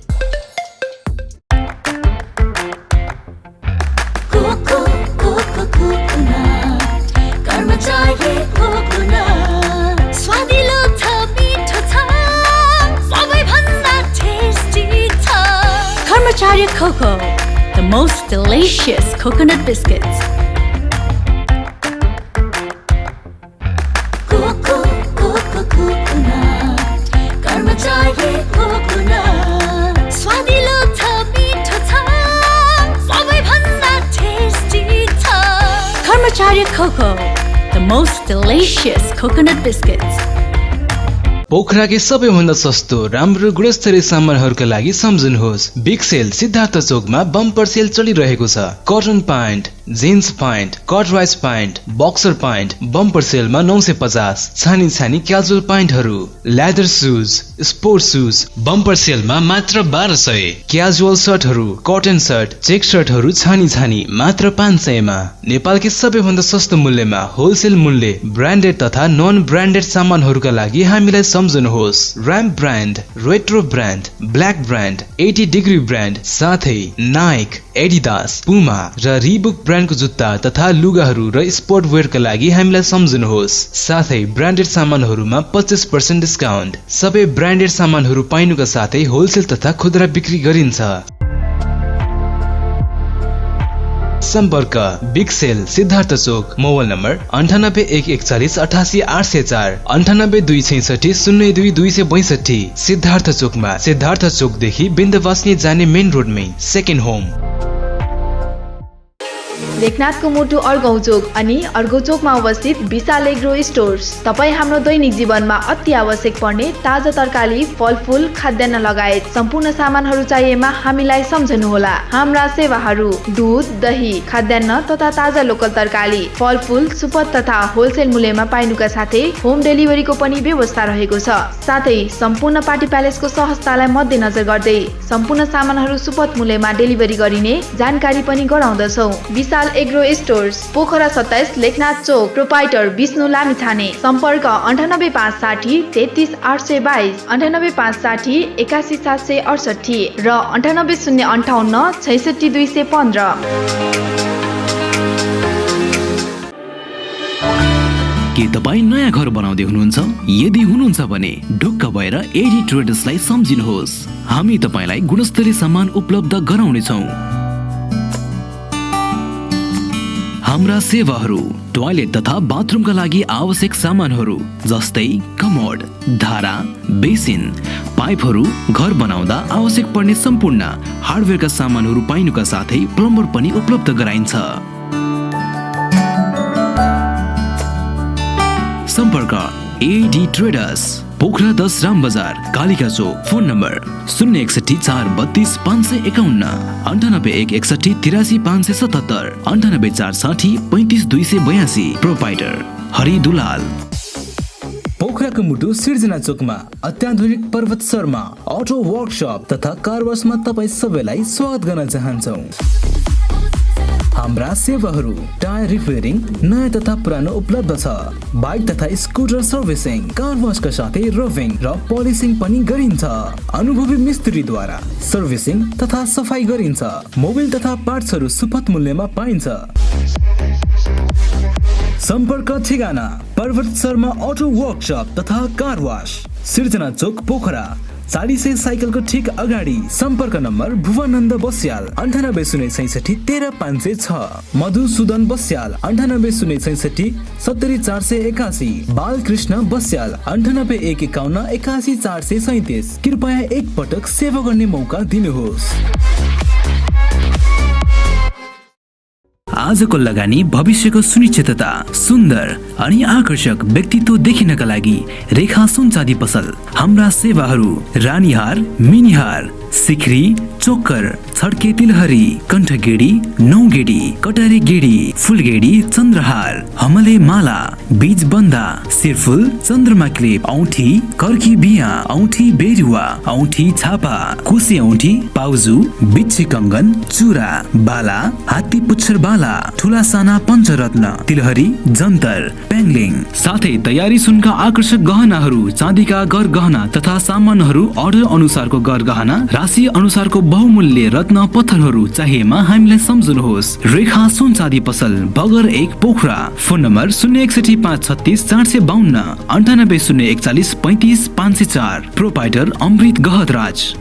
स्वादिलो छ, मिठो छ, सबैभन्दा टेस्टी छ। Karmachari coco, the most delicious coconut biscuits. Karmachari coconut, स्वादिलो छ, मिठो छ, सबैभन्दा टेस्टी छ। Karmachari coco, the most delicious coconut biscuits. पोखराकै सबैभन्दा सस्तो राम्रो गुणस्तरीय सामानहरूका लागि सम्झनुहोस् बिग सेल सिद्धार्थ चोकमा बम्पर सेल चलिरहेको छ। कटन प्यान्ट, जिन्स प्यान्ट, कटराइज प्यान्ट, बक्सर प्यान्ट बम्पर सेलमा 950, छानी छानी क्याजुअल प्यान्टहरू, leather shoes, sports shoes bumper सेलमा मात्र 1200, क्याजुअल सर्टहरू, कटन सर्ट, चेक सर्टहरू छानी छानी मात्र 500 मा। नेपालकै सबैभन्दा सस्तो मूल्यमा होलसेल मूल्य ब्रान्डेड तथा नन ब्रान्डेड सामानहरूका लागि हामीलाई सम्झनुहोस् ramp brand, retro brand, black brand, 80 degree brand, साथै नाइक, एडिडास, पुमा र रिबुक ब्रान्डको जुत्ता तथा लुगाहरू र स्पोर्ट वेयरका लागि हामीलाई सम्झनुहोस्। साथै ब्रान्डेड सामानहरूमा 25% डिस्काउन्ट। सबै ब्रान्डेड सामानहरू पाइनुका साथै होलसेल तथा खुद्रा बिक्री गरिन्छ। सम्पर्क बिग सेल सिद्धार्थ चोक, मोबाइल नम्बर 9814188804, 9826602262। सिद्धार्थ चोकमा, सिद्धार्थ चोकदेखि बिन्दवासनी जाने मेन रोडमै सेकेन्ड होम। लेखनाथको मुटु अर्गौं चोक अनि अर्गौं चोकमा अवस्थित विशाल एग्रो स्टोर्स तपाईँ हाम्रो दैनिक जीवनमा अति आवश्यक पर्ने ताजा तरकारी, फलफूल, खाद्यान्न लगायत सम्पूर्ण सामानहरू चाहिएमा हामीलाई सम्झनुहोला। हाम्रा सेवाहरू दूध, दही, खाद्यान्न तथा ताजा लोकल तरकारी, फलफूल, सुपथ तथा होलसेल मूल्यमा पाइनुका साथै होम डेलिभरीको पनि व्यवस्था रहेको छ। साथै सम्पूर्ण पार्टी प्यालेसको सहजतालाई मध्यनजर गर्दै सम्पूर्ण सामानहरू सुपथ मूल्यमा डेलिभरी गरिने जानकारी पनि गराउँदछौँ। विशाल एग्रो स्टोर्स, पोखरा 27, लेखनाथ चोक, प्रोपाइटर विष्णु लामिछाने। सम्पर्क 98560 33822, 98560 81768 र 98058 66215। के तपाईँ नयाँ घर बनाउँदै हुनुहुन्छ? यदि हुनुहुन्छ भने ढुक्क भएर एडी ट्रेडर्सलाई सम्झिनुहोस्। हामी तपाईँलाई गुणस्तरीय सामान उपलब्ध गराउनेछौँ। हाम्रा सेवाहरू टोयलेट तथा बाथरुमका लागि आवश्यक सामानहरू जस्तै कमोड, धारा, बेसिन, पाइपहरू, घर बनाउँदा आवश्यक पर्ने सम्पूर्ण हार्डवेयरका सामानहरू पाइनुका साथै प्लम्बर पनि उपलब्ध गराइन्छ। सम्पर्क AD traders, Pokhara 10 Ram Bazaar, Kalika Chowk. Phone number 061 432 551, 98 161 83 577, 98 460 35 282। Proprietor Hari Dulal. पोखराको मुटु सिर्जना चोकमा अत्याधुनिक पर्वत शर्मा अटो वर्कशप तथा कार वासमा तपाईँ सबैलाई स्वागत गर्न चाहन्छौँ। हाम्रा सेवाहरू टायर रिपेयरिङ नयाँ तथा पुरानो उपलब्ध छ। बाइक तथा स्कुटर सर्भिसिङ, कार वासका साथै रभिङ र पोलिसिङ पनि गरिन्छ। अनुभवी मिस्त्रीद्वारा सर्भिसिङ तथा सफाई गरिन्छ। मोबिल तथा पार्ट्सहरू सुपथ मूल्यमा पाइन्छ। सम्पर्क ठेगाना पर्वत शर्मा अटो वर्कशप तथा कार वास, सिर्जना चोक, पोखरा। 40 साइकलको ठिक अगाडि। सम्पर्क नम्बर भुवनन्द बस्याल 98 066 13 506, मधुसूदन बस्याल 98 066 70 481, बालकृष्ण बस्याल 98 151 81 437। कृपया एक पटक सेवा गर्ने मौका दिनुहोस्। आजको लगानी भविष्यको सुनिश्चितता, सुन्दर अनि आकर्षक व्यक्तित्व देखिनका लागि रेखा सुन चाँदी पसल। हाम्रा सेवाहरू रानीहार, मिनिहार, सिक्री, चोकर, छड्के तिलहरी, कण्ठगेडी, नौगेडी, कटारे गेडी, फुलगेडी, चन्द्रहार, हमले माला, बीज बन्दा, शिरफुल, चन्द्रमा क्लिप, औँठी, कर्की बिया, औँठी बेरुवा, औँठी छापा, कुसे औँठी, पाउजु, बिच्छी कङ्गन, चुरा, बाला, हात्ती पुच्छर बाला, ठुला साना पञ्चरत्न, तिलहरी, जन्तर, पेङ्लिङ, साथै तयारी सुनका आकर्षक गहनाहरू, चाँदीका गर गहना तथा सामानहरू अर्डर अनुसारको गर गहना, राशि अनुसारको बहुमूल्य रत्न पत्थरहरू चाहिएमा हामीलाई सम्झनुहोस्। रेखा सुन चाँदी पसल, Bagar 1, Pokhara. Phone number 061 536 452, 98 041 35 504। Proprietor Amrit Gahatraj.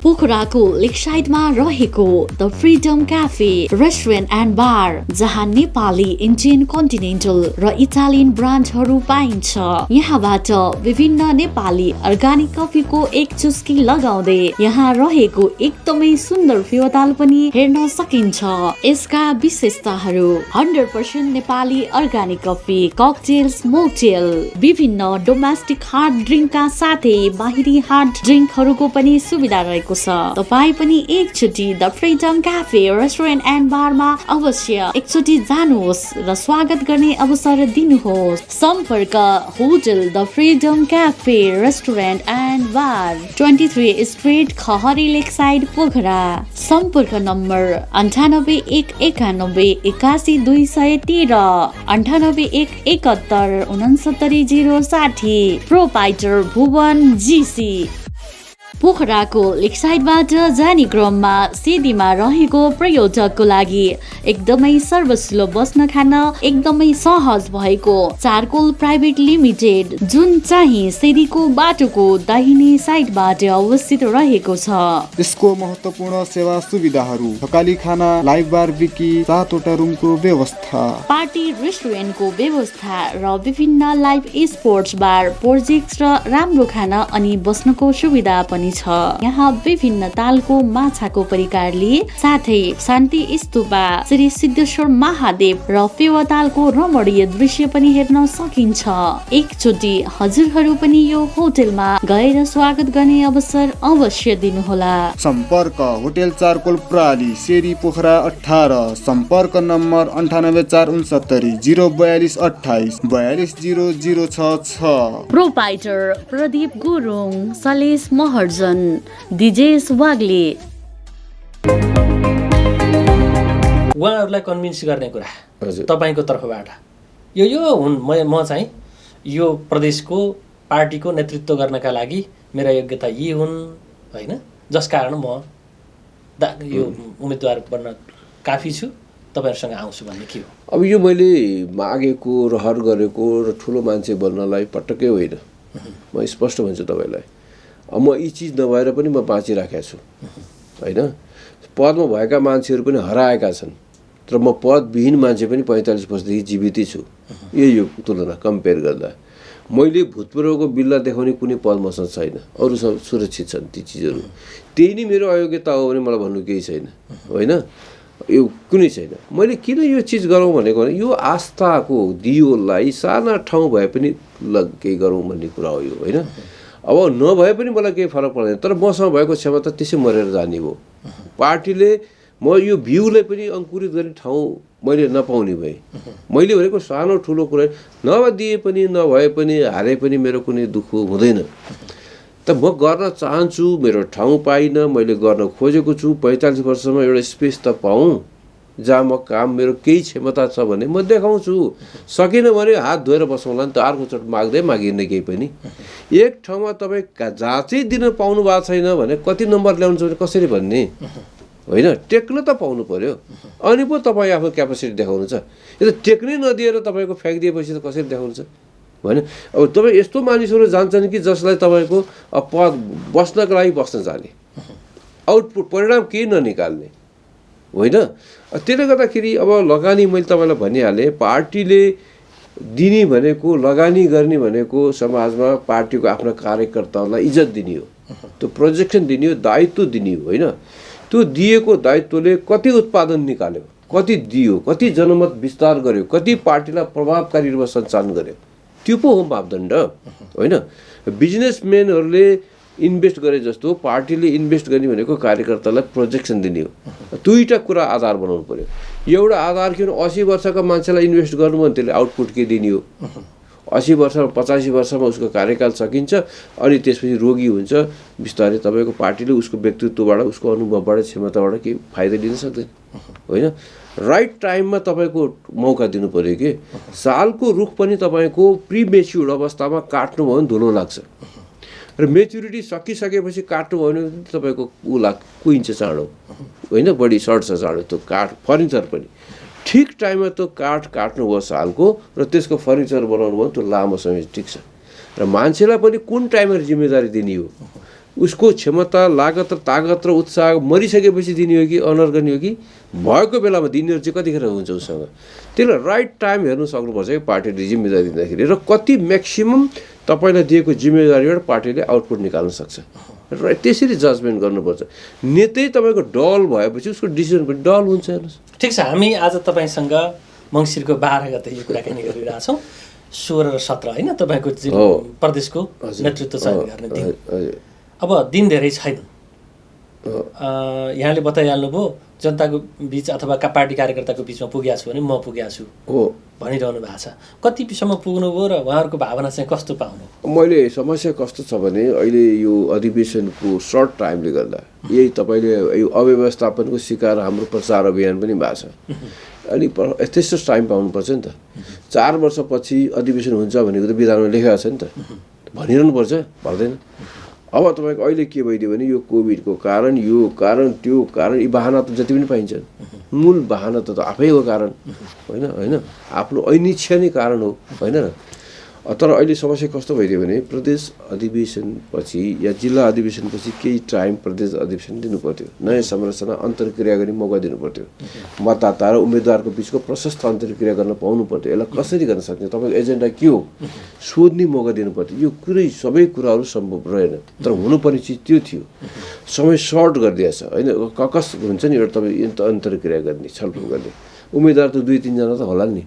पोखराको लेक साइडमा रहेको the freedom cafe restaurant and bar, जहाँ नेपाली, इन्डियन, कन्टिनेन्टल र इटालियन ब्रान्डहरू पाइन्छ। यहाँबाट विभिन्न नेपाली अर्गानिक कफीको एक चुस्की लगाउँदै यहाँ रहेको एकदमै सुन्दर फेवाताल पनि हेर्न सकिन्छ। यसका विशेषताहरू 100% नेपाली अर्गानिक कफी, ककटेल्स, मोकटेल, विभिन्न डोमेस्टिक हार्ड ड्रिङ्कका साथै बाहिरी हार्ड ड्रिङ्कहरूको पनि सुविधा रहेको छ। तपाई पनि एकचोटि the freedom cafe restaurant and बारमा अवश्य एकचोटि जानुहोस् र स्वागत गर्ने अवसर दिनुहोस्। सम्पर्क hotel the freedom cafe restaurant and bar, 23 street, Khahari lake side, Pokhara. सम्पर्क नम्बर 98 191 81 213, 98 171 69 060। Proprietor Bhuwan G C. पोखराको लेक साइडबाट जाने क्रममा सिधीमा रहेको पर्यटकको लागि एकदमै सर्वसुलभ बस्न खान एकदमै सहज भएको चारकोल प्राइभेट लिमिटेड, जुन चाहिँ सिधीको बाटोको दाहिने साइडबाट अवस्थित रहेको छ। यसको महत्त्वपूर्ण सेवा सुविधाहरू: थकाली खाना, लाइभ बार विकी, 7वटा रुमको व्यवस्था, पार्टी रेस्टुरेन्टको व्यवस्था र विभिन्न लाइभ स्पोर्ट्स बार, प्रोजेक्ट र राम्रो खाना अनि बस्नको सुविधा पनि छ। यहाँ विभिन्न तालको माछाको परिकारले साथै शान्ति स्तूपा, श्री सिद्धेश्वर महादेव र फेवातालको रमणीय दृश्य पनि हेर्न सकिन्छ। एकचोटि हजुरहरू पनि यो होटलमा गएर स्वागत गर्ने अवसर अवश्य दिनुहोला। सम्पर्क होटल चारकोल प्राली, शेरी, पोखरा 18। सम्पर्क नम्बर 98 469 042 28 42 0066। प्रोपाइटर प्रदीप गुरुङ, सलेस महर्जन, दिजेश वाग्ले। उहाँहरूलाई कन्भिन्स गर्ने कुरा हजुर तपाईँको तर्फबाट यो हुन्, म चाहिँ यो प्रदेशको पार्टीको नेतृत्व गर्नका लागि मेरा योग्यता यी हुन् होइन, जस कारण म यो उम्मेदवार बन्न काफी छु, तपाईँहरूसँग आउँछु भन्ने के हो? अब यो मैले मागेको, रहर गरेको र ठुलो मान्छे बन्नलाई पटक्कै होइन। म स्पष्ट भन्छु तपाईँलाई, म यी चिज नभएर पनि म बाँचिराखेको छु होइन। पदमा भएका मान्छेहरू पनि हराएका छन्, तर म पदविहीन मान्छे पनि 45 वर्षदेखि जीवितै छु। यो तुलना कम्पेयर गर्दा मैले भूतपूर्वको बिल्ला देखाउने कुनै पद मसँग छैन, अरू सब सुरक्षित छन् ती चिजहरू। त्यही नै मेरो अयोग्यता हो भने मलाई भन्नु केही छैन होइन। यो कुनै छैन। मैले किन यो चिज गरौँ भनेको भने यो आस्थाको दियोलाई साना ठाउँ भए पनि केही गरौँ भन्ने कुरा हो यो, होइन? अब नभए पनि मलाई केही फरक पर्दैन, तर मसँग भएको क्षमता त्यसै मरेर जाने हो। पार्टीले म यो भ्यूलाई पनि अङ्कुरित गर्ने ठाउँ मैले नपाउने भएँ। मैले भनेको सानो ठुलो कुरा नदिए पनि नभए पनि हारे पनि मेरो कुनै दुःख हुँदैन। त म गर्न चाहन्छु, मेरो ठाउँ पाइनँ, मैले गर्न खोजेको छु। 45 वर्षमा एउटा स्पेस त पाऊँ जहाँ म काम मेरो केही क्षमता छ भने म देखाउँछु। सकिनँ भने हात धोएर बसौँला नि त, अर्कोचोटि माग्दै मागिन्न केही पनि। एक ठाउँमा तपाईँ जहाँ चाहिँ दिन पाउनु भएको छैन भने कति नम्बर ल्याउनु छ भने कसरी भन्ने, होइन? टेक्न त पाउनु पर्यो, अनि पो तपाईँ आफ्नो क्यापेसिटी देखाउनु छ। यो त टेक्नै नदिएर तपाईँको फ्याँकिदिएपछि त कसरी देखाउनु छ, होइन? अब तपाईँ यस्तो मानिसहरू जान्छन् कि जसलाई तपाईँको पद बस्नको लागि बस्न जाने, आउटपुट परिणाम केही ननिकाल्ने, होइन? त्यसले गर्दाखेरि अब लगानी मैले तपाईँलाई भनिहालेँ, पार्टीले दिने भनेको, लगानी गर्ने भनेको समाजमा पार्टीको आफ्ना कार्यकर्ताहरूलाई इज्जत दिने हो, त्यो प्रोजेक्सन दिने हो, दायित्व दिने हो, होइन? त्यो दिएको दायित्वले कति उत्पादन निकाल्यो, कति दियो, कति जनमत विस्तार गर्यो, कति पार्टीलाई प्रभावकारी रूपमा सञ्चालन गर्यो, त्यो पो हो मापदण्ड, होइन? बिजनेसम्यानहरूले इन्भेस्ट गरे जस्तो पार्टीले इन्भेस्ट गर्ने भनेको कार्यकर्तालाई प्रोजेक्सन दिने हो। दुईवटा कुरा आधार बनाउनु पर्यो। एउटा आधार के भने 80 वर्षका मान्छेलाई इन्भेस्ट गर्नु भने त्यसले आउटपुट के दिने हो। 80 वर्ष 85 वर्षमा उसको कार्यकाल सकिन्छ, अनि त्यसपछि रोगी हुन्छ। बिस्तारै तपाईँको पार्टीले उसको व्यक्तित्वबाट, उसको अनुभवबाट, क्षमताबाट केही फाइदा लिन सक्दैन, होइन? राइट टाइममा तपाईँको मौका दिनु पर्यो कि सालको रुख पनि तपाईँको प्रिमेच्युर्ड अवस्थामा काट्नुभयो भने धुलो लाग्छ, र मेच्युरिटी सकिसकेपछि काट्नुभयो भने तपाईँको कुहिन्छ चाँडो, होइन? बढी सर्ट्छ चाँडो। त्यो काठ फर्निचर पनि ठिक टाइममा त्यो काठ काट्नुभयो सालको, र त्यसको फर्निचर बनाउनु भयो, त्यो लामो समय टिक्छ। र मान्छेलाई पनि कुन टाइममा जिम्मेदारी दिने हो, उसको क्षमता, लागत र तागत र उत्साह मरिसकेपछि दिने हो कि अनर गर्ने हो कि भएको बेलामा दिने चाहिँ कतिखेर हुन्छ उसँग। त्यसले राइट टाइम हेर्नु सक्नुपर्छ कि पार्टीले जिम्मेदारी दिँदाखेरि, र कति म्याक्सिमम तपाईँलाई दिएको जिम्मेदारीबाट पार्टीले आउटपुट निकाल्न सक्छ, र त्यसरी जजमेन्ट गर्नुपर्छ। नेतै तपाईँको डल भएपछि उसको डिसिजन पनि डल हुन्छ। हेर्नुहोस्, ठिक छ, हामी आज तपाईँसँग मङ्सिरको 12 गते यो कुराकानी गरिरहेछौँ। 16 र 17, होइन? तपाईँको प्रदेशको नेतृत्व चयन गर्ने दिन। अब दिन धेरै छैन। यहाँले बताइहाल्नुभयो जनताको बिच अथवा पार्टी कार्यकर्ताको बिचमा पुगेको छु भने म पुगेको छु भनिरहनु भएको छ। कतिसम्म पुग्नुभयो र उहाँहरूको भावना चाहिँ कस्तो पाउनु? मैले समस्या कस्तो छ भने अहिले यो अधिवेशनको सर्ट टाइमले गर्दा यही तपाईँले यो अव्यवस्थापनको शिकार हाम्रो प्रचार अभियान पनि भएको छ। अनि यथेष्ट टाइम पाउनुपर्छ नि त। 4 वर्षपछि अधिवेशन हुन्छ भनेको त विधानमा लेखेको छ नि त, भनिरहनुपर्छ, भन्दैन। अब तपाईँको अहिले के भइदियो भने यो कोभिडको कारण, यो कारण, त्यो कारण, यी बहाना त जति पनि पाइन्छन्, मूल बहाना त आफै हो कारण, होइन? होइन, आफ्नो अनिच्छा नै कारण हो, होइन र? तर अहिले समस्या कस्तो भइदियो भने प्रदेश अधिवेशनपछि या जिल्ला अधिवेशनपछि केही टाइम प्रदेश अधिवेशन दिनु पर्थ्यो, नयाँ संरचना अन्तर्क्रिया गर्ने मौका दिनु पर्थ्यो, मतदाता र उम्मेदवारको बिचको प्रशस्त अन्तर्क्रिया गर्न पाउनु पर्थ्यो। यसलाई कसरी गर्न सक्ने, तपाईँको एजेन्डा के हो सोध्ने मौका दिनु पर्थ्यो। यो कुरै सबै कुराहरू सम्भव रहेन, तर हुनुपर्ने चिज त्यो थियो। समय सर्ट गरिदिएछ, होइन? ककस हुन्छ नि एउटा तपाईँ अन्तर्क्रिया गर्ने, छलफल गर्ने, उम्मेदवार त 2-3 जना त होला नि।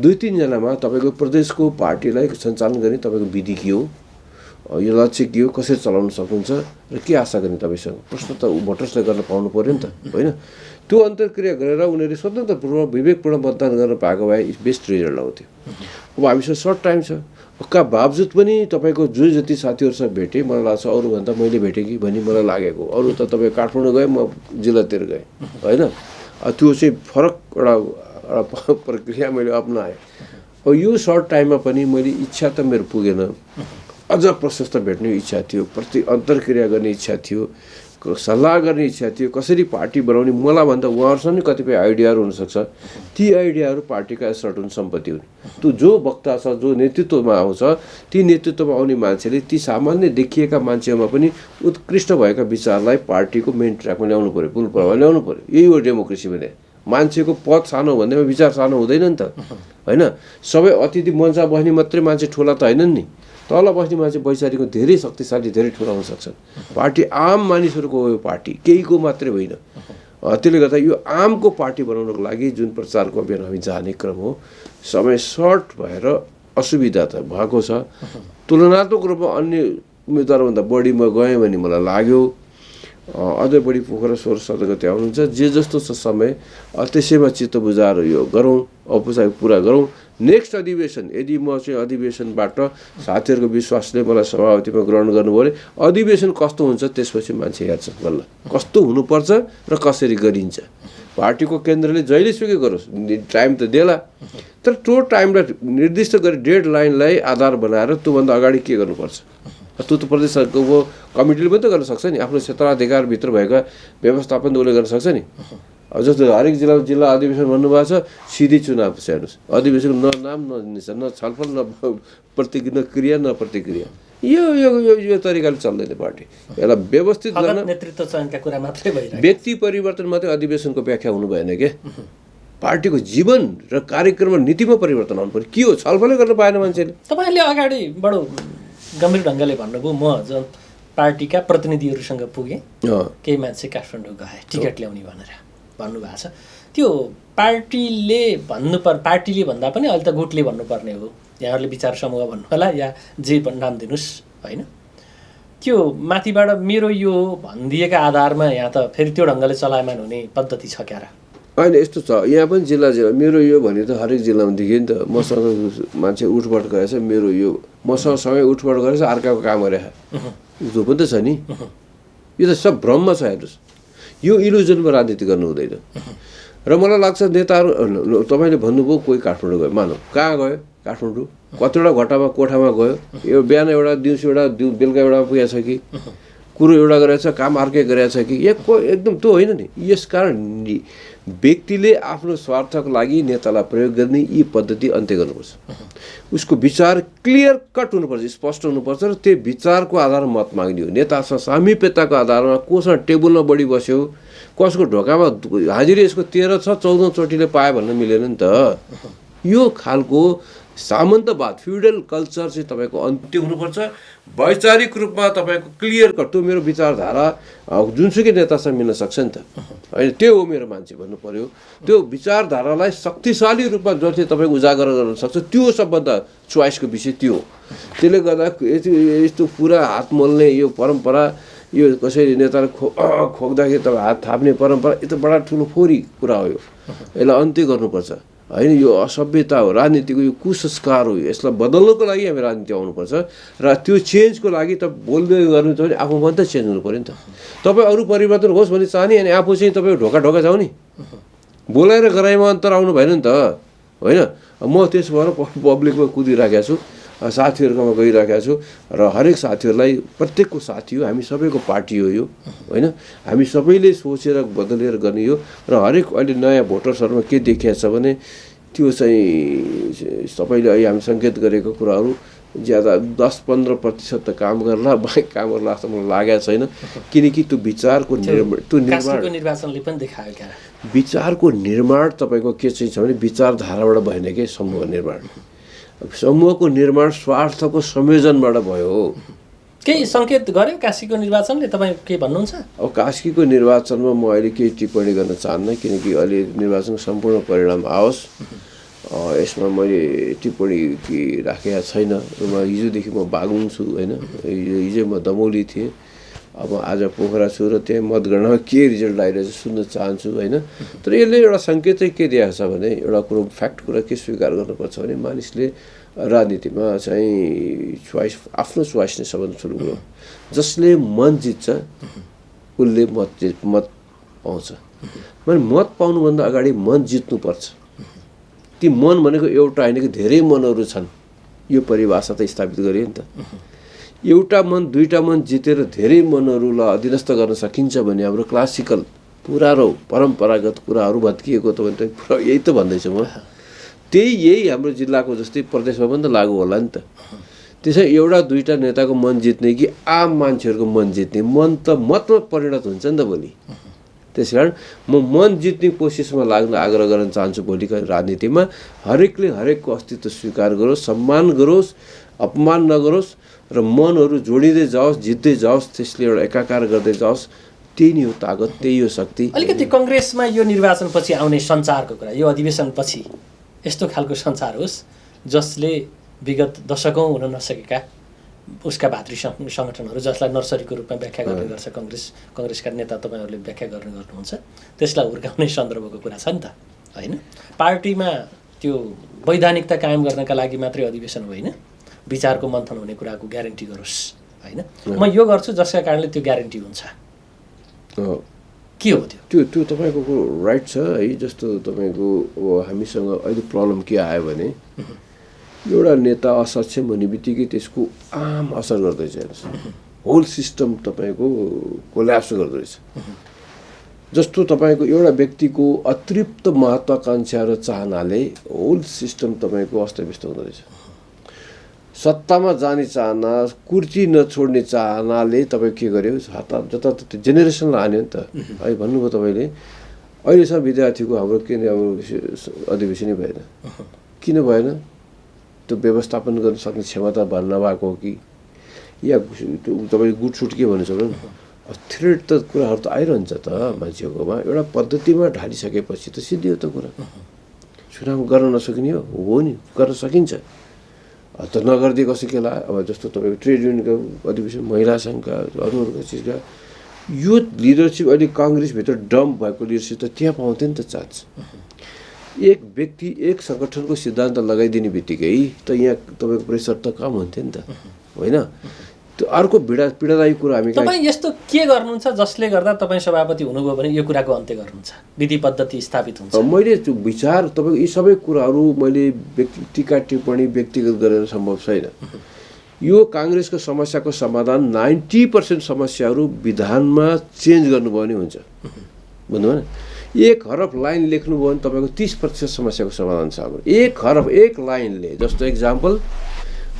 2-3 जनामा तपाईँको प्रदेशको पार्टीलाई सञ्चालन गर्ने तपाईँको विधि के हो, यो लक्ष्य के हो, कसरी चलाउन सक्नुहुन्छ र के आशा गर्ने तपाईँसँग प्रश्न त भोटर्सले गर्न पाउनु पऱ्यो नि त, होइन? त्यो अन्तर्क्रिया गरेर उनीहरूले स्वतन्त्रपूर्व विवेकपूर्ण मतदान गर्न पाएको भए बेस्ट रिजल्ट आउँथ्यो। अब हामीसँग सर्ट टाइम छ, का बावजुद पनि तपाईँको जो जति साथीहरूसँग भेटेँ, मलाई लाग्छ अरूभन्दा मैले भेटेँ कि भन्ने मलाई लागेको। अरू त तपाईँ काठमाडौँ गएँ, म जिल्लातिर गएँ, होइन? त्यो चाहिँ फरक एउटा प्रक्रिया मैले अप्नाएँ। अब यो सर्ट टाइममा पनि मैले इच्छा त मेरो पुगेन, अझ प्रशस्त भेट्ने इच्छा थियो, प्रति अन्तर्क्रिया गर्ने इच्छा थियो, सल्लाह गर्ने इच्छा थियो, कसरी पार्टी बनाउने। मलाई भन्दा उहाँहरूसँग नि कतिपय आइडियाहरू हुनसक्छ, ती आइडियाहरू पार्टीका एसेट हुन्, सम्पत्ति हुन्। त्यो जो वक्ता छ, जो नेतृत्वमा आउँछ, ती नेतृत्वमा आउने मान्छेले ती सामान्य देखिएका मान्छेहरूमा पनि उत्कृष्ट भएका विचारलाई पार्टीको मेन ट्र्याकमा ल्याउनु पऱ्यो, पुल प्रभाव ल्याउनु पऱ्यो। यही हो डेमोक्रेसी भने। मान्छेको पद सानो भन्दैमा विचार सानो हुँदैन नि त, होइन? सबै अतिथि मञ्चमा बस्ने मात्रै मान्छे ठुला त होइनन् नि, तल बस्ने मान्छे वैचारिकको धेरै शक्तिशाली, धेरै ठुला हुन सक्छन्। पार्टी आम मानिसहरूको हो, यो पार्टी केहीको मात्रै होइन। त्यसले गर्दा यो आमको पार्टी बनाउनको लागि जुन प्रचारको अभियान हामी जाने क्रम हो समय सर्ट भएर असुविधा त भएको छ। तुलनात्मक रूपमा अन्य उम्मेदवारभन्दा बढी म गएँ भने मलाई लाग्यो अझै बढी पोखरा 16-17 गते आउनुहुन्छ। जे जस्तो छ समय त्यसैमा चित्त बुझाएर यो गरौँ, औपचारिक पुरा गरौँ। नेक्स्ट अधिवेशन यदि म चाहिँ अधिवेशनबाट साथीहरूको विश्वासले मलाई सभापतिमा ग्रहण गर्नुभयो भने अधिवेशन कस्तो हुन्छ त्यसपछि मान्छे हेर्छ बल्ल कस्तो हुनुपर्छ र कसरी गरिन्छ। पार्टीको केन्द्रले जहिलेसुकै गरोस्, टाइम त देला, तर त्यो टाइमलाई निर्दिष्ट गरी डेडलाइनलाई आधार बनाएर त्योभन्दा अगाडि के गर्नुपर्छ त्यो त प्रदेशको कमिटीले पनि त गर्न सक्छ नि। आफ्नो क्षेत्राधिकारभित्र भएका व्यवस्थापन उसले गर्न सक्छ नि। जस्तो हरेक जिल्ला अधिवेशन भन्नुभएको छ, सिधै चुनाव छ हेर्नुहोस्। अधिवेशन न नाम न निशान न छलफल न क्रिया न प्रतिक्रिया, यो तरिकाले चल्दैन पार्टी। यसलाई व्यवस्थित गर्न नेतृत्व चयनका कुरा मात्रै भइरहेको, व्यक्ति परिवर्तन मात्रै अधिवेशनको व्याख्या हुनु भएन के। पार्टीको जीवन र कार्यक्रम र नीतिमा परिवर्तन आउनु पर्यो। के हो छलफलै गर्न पाएन मान्छेले। तपाईँले अगाडि बडो गम्भीर ढङ्गले भन्नुभयो म जब पार्टीका प्रतिनिधिहरूसँग पुगेँ, केही मान्छे काठमाडौँ गए टिकट ल्याउने भनेर भन्नुभएको छ। त्यो पार्टीले भन्दा पनि अहिले त गुटले भन्नुपर्ने हो, यहाँहरूले विचार समूह भन्नु होला या जे नाम दिनुहोस् होइन। त्यो माथिबाट मेरो यो भनिदिएका आधारमा यहाँ त फेरि त्यो ढङ्गले चलायमान हुने पद्धति छ क्या र? होइन यस्तो छ, यहाँ पनि जिल्ला मेरो यो भने त हरेक जिल्लामा देखियो नि त। मसँग मान्छे उठबाट गरेछ, मेरो यो मसँग सँगै उठबाट गरेछ, अर्काको काम गरेछ, त्यो पनि त छ नि। यो त सब भ्रममा छ हेर्नुहोस्। यो इल्युजनमा राजनीति गर्नु हुँदैन। र मलाई लाग्छ नेताहरू तपाईँले भन्नुभयो कोही काठमाडौँ गयो, मानौ कहाँ गयो काठमाडौँ, कतिवटा घटामा कोठामा गयो, यो बिहान एउटा दिउँसो एउटा बेलुका एउटा पुगेको छ कि कुरो एउटा गरेको छ, काम अर्कै गरेको छ कि एकदम त्यो होइन नि। यसकारण व्यक्तिले आफ्नो स्वार्थको लागि नेतालाई प्रयोग गर्ने यी पद्धति अन्त्य गर्नुपर्छ। उसको विचार क्लियर कट हुनुपर्छ, स्पष्ट हुनुपर्छ र त्यो विचारको आधारमा मत माग्ने हो। नेतासँग सामिप्यताको आधारमा कोसँग टेबलमा बढी बस्यो, कसको ढोकामा हाजिरी यसको 13 छ 14 चोटिले पायो भन्न मिलेन नि त। यो खालको सामन्तवाद फ्युडल कल्चर चाहिँ तपाईँको अन्त्य हुनुपर्छ। वैचारिक रूपमा तपाईँको क्लियर कट त्यो मेरो विचारधारा जुनसुकै नेतासँग मिल्न सक्छ नि त होइन, त्यो हो मेरो मान्छे भन्नु पर्यो। त्यो विचारधारालाई शक्तिशाली रूपमा जो चाहिँ तपाईँको उजागर गर्न सक्छ त्यो सबभन्दा चोइसको विषय त्यो हो। त्यसले गर्दा यस्तो पुरा हात मोल्ने यो परम्परा, यो कसैले नेताले खोक्दाखेरि तपाईँ हात थाप्ने परम्परा, यो त बडा ठुलो फोरी कुरा हो। यसलाई अन्त्य गर्नुपर्छ होइन। यो असभ्यता हो, राजनीतिको यो कुसंस्कार हो। यसलाई बदल्नको लागि हामी राजनीति आउनुपर्छ र त्यो चेन्जको लागि त बोल्दै गर्नु छ भने आफूमा त चेन्ज हुनु पऱ्यो नि त। तपाईँ अरू परिवर्तन होस् भन्ने चाहने अनि आफू चाहिँ तपाईँ ढोका जाऊ नि, बोलाएर गराइमा अन्तर आउनु भएन नि त होइन। म त्यसो भएर पब्लिकमा कुदिराखेको छु, साथीहरूकोमा गइराखेको छु र हरेक साथीहरूलाई, प्रत्येकको साथी हो, हामी सबैको पार्टी हो यो होइन। हामी सबैले सोचेर बदलेर गर्ने हो र हरेक अहिले नयाँ भोटर्सहरूमा के देखिएको छ भने त्यो चाहिँ सबैले अहिले हामी सङ्केत गरेको कुराहरू ज्यादा 10-15% त काम गर्ला, बाहेक काम गर्ला जस्तो मलाई लागेको छैन। किनकि त्यो विचारको निर्वाचनले पनि देखायो क्या, विचारको निर्माण तपाईँको के चाहिँ छ भने विचारधाराबाट भएन कि समूह निर्माण। समूहको निर्माण स्वार्थको संयोजनबाट भयो। केही सङ्केत गर्यो काशीको निर्वाचनले, तपाईँ के भन्नुहुन्छ? अब काशीको निर्वाचनमा म अहिले केही टिप्पणी गर्न चाहन्न, किनकि अहिले निर्वाचनको सम्पूर्ण परिणाम आओस्। यसमा मैले टिप्पणी राखेका छैन। म हिजोदेखि म बागलुङ छु होइन, हिजो म दमौली थिएँ, अब आज पोखरा छु र त्यहाँ मतगणनामा के रिजल्ट आइरहेछ सुन्न चाहन्छु होइन। तर यसले एउटा सङ्केत चाहिँ के दिएको छ भने एउटा कुरो फ्याक्ट कुरा के स्वीकार गर्नुपर्छ भने मानिसले राजनीतिमा चाहिँ आफ्नो चोइस नै सबभन्दा ठुलो कुरो। जसले मन जित्छ उसले मत पाउँछ। मैले मत पाउनुभन्दा अगाडि मन जित्नुपर्छ। ती मन भनेको एउटा होइन कि धेरै मनहरू छन्, यो परिभाषा त स्थापित गरियो नि त। एउटा मन दुईटा मन जितेर धेरै मनहरूलाई अधीनस्थ गर्न सकिन्छ भने हाम्रो क्लासिकल पुरानो परम्परागत कुराहरू भत्किएको त भने यही त भन्दैछु म। यही हाम्रो जिल्लाको जस्तै प्रदेशमा पनि त लागु होला नि त। त्यसै एउटा दुईटा नेताको मन जित्ने कि आम मान्छेहरूको मन जित्ने, मन त मतमा परिणत हुन्छ नि त भोलि। त्यस कारण म मन जित्ने कोसिसमा लाग्न आग्रह गर्न चाहन्छु। भोलिको राजनीतिमा हरेकले हरेकको अस्तित्व स्वीकार गरोस्, सम्मान गरोस्, अपमान नगरोस् र मनहरू जोडिँदै जाओस्, जित्दै जाओस्, त्यसले एउटा एकाकार गर्दै जाओस्। त्यही नै हो तागत, त्यही हो शक्ति। अलिकति कङ्ग्रेसमा यो निर्वाचनपछि आउने सञ्चारको कुरा, यो अधिवेशनपछि यस्तो खालको सञ्चार होस् जसले विगत दशकौँ हुन नसकेका उसका भातृ सङ्गठनहरू जसलाई नर्सरीको रूपमा व्याख्या गर्ने गर्छ कङ्ग्रेसका नेता तपाईँहरूले व्याख्या गर्नुहुन्छ, त्यसलाई हुर्काउने सन्दर्भको कुरा छ नि त, होइन? पार्टीमा त्यो वैधानिकता कायम गर्नका लागि मात्रै अधिवेशन होइन, विचारको मन्थन हुने कुराको ग्यारेन्टी गरोस्, होइन? म यो गर्छु जसका कारणले त्यो ग्यारेन्टी हुन्छ, के हो त्यो? त्यो तपाईँको राइट छ है। जस्तो तपाईँको हामीसँग अहिले प्रब्लम के आयो भने एउटा नेता असक्षम हुने बित्तिकै त्यसको आम असर गर्दैछ, हेर्नुहोस्, होल सिस्टम तपाईँको कोल्याप्स गर्दो रहेछ। जस्तो तपाईँको एउटा व्यक्तिको अतिरिक्त महत्त्वाकांक्षा र चाहनाले होल सिस्टम तपाईँको अस्तव्यस्त हुँदो रहेछ। सत्तामा जाने चाहना, कुर्सी नछोड्ने चाहनाले तपाईँ के गर्यो, जताततै जेनेरेसनलाई हान्यो नि त है। भन्नुभयो तपाईँले अहिलेसम्म विद्यार्थीको हाम्रो किन अधिवेशनै भएन, किन भएन? त्यो व्यवस्थापन गर्न सक्ने क्षमता नभएको हो कि, या तपाईँ गुटसुट के भन्नु सक्नु? थ्रेड त कुराहरू त आइरहन्छ त मान्छेकोमा, एउटा पद्धतिमा ढालिसकेपछि त सिद्धि हो त कुरा। चुनाव गर्न नसकिने हो नि, गर्न सकिन्छ त, नगरिदिए कसो के ला। अब जस्तो तपाईँको ट्रेड युनियनको अधिवेशन, महिला सङ्घका, अरू चिजका, यो लिडरसिप अहिले काङ्ग्रेसभित्र डम्प भएको लिडरसिप त त्यहाँ पाउँथ्यो नि त चान्स। एक व्यक्ति एक सङ्गठनको सिद्धान्त लगाइदिने बित्तिकै त यहाँ तपाईँको प्रेसर त कम हुन्थ्यो नि त, होइन? त्यो अर्को पीडादायी कुरा हामी तपाईँ यस्तो के गर्नुहुन्छ जसले गर्दा तपाईँ सभापति हुनुभयो भने यो कुराको अन्त्य गर्नुहुन्छ, विधि पद्धति स्थापित हुन्छ? मैले त्यो विचार तपाईँको यी सबै कुराहरू मैले टीका टिप्पणी व्यक्तिगत गरेर सम्भव छैन। यो काङ्ग्रेसको समस्याको समाधान 90% समस्याहरू विधानमा चेन्ज गर्नुभयो भने हुन्छ, बुझ्नु भएन? एक हरफ लाइन लेख्नुभयो भने तपाईँको 30% समस्याको समाधान छ। हाम्रो एक हरफ एक लाइनले, जस्तो एक्जाम्पल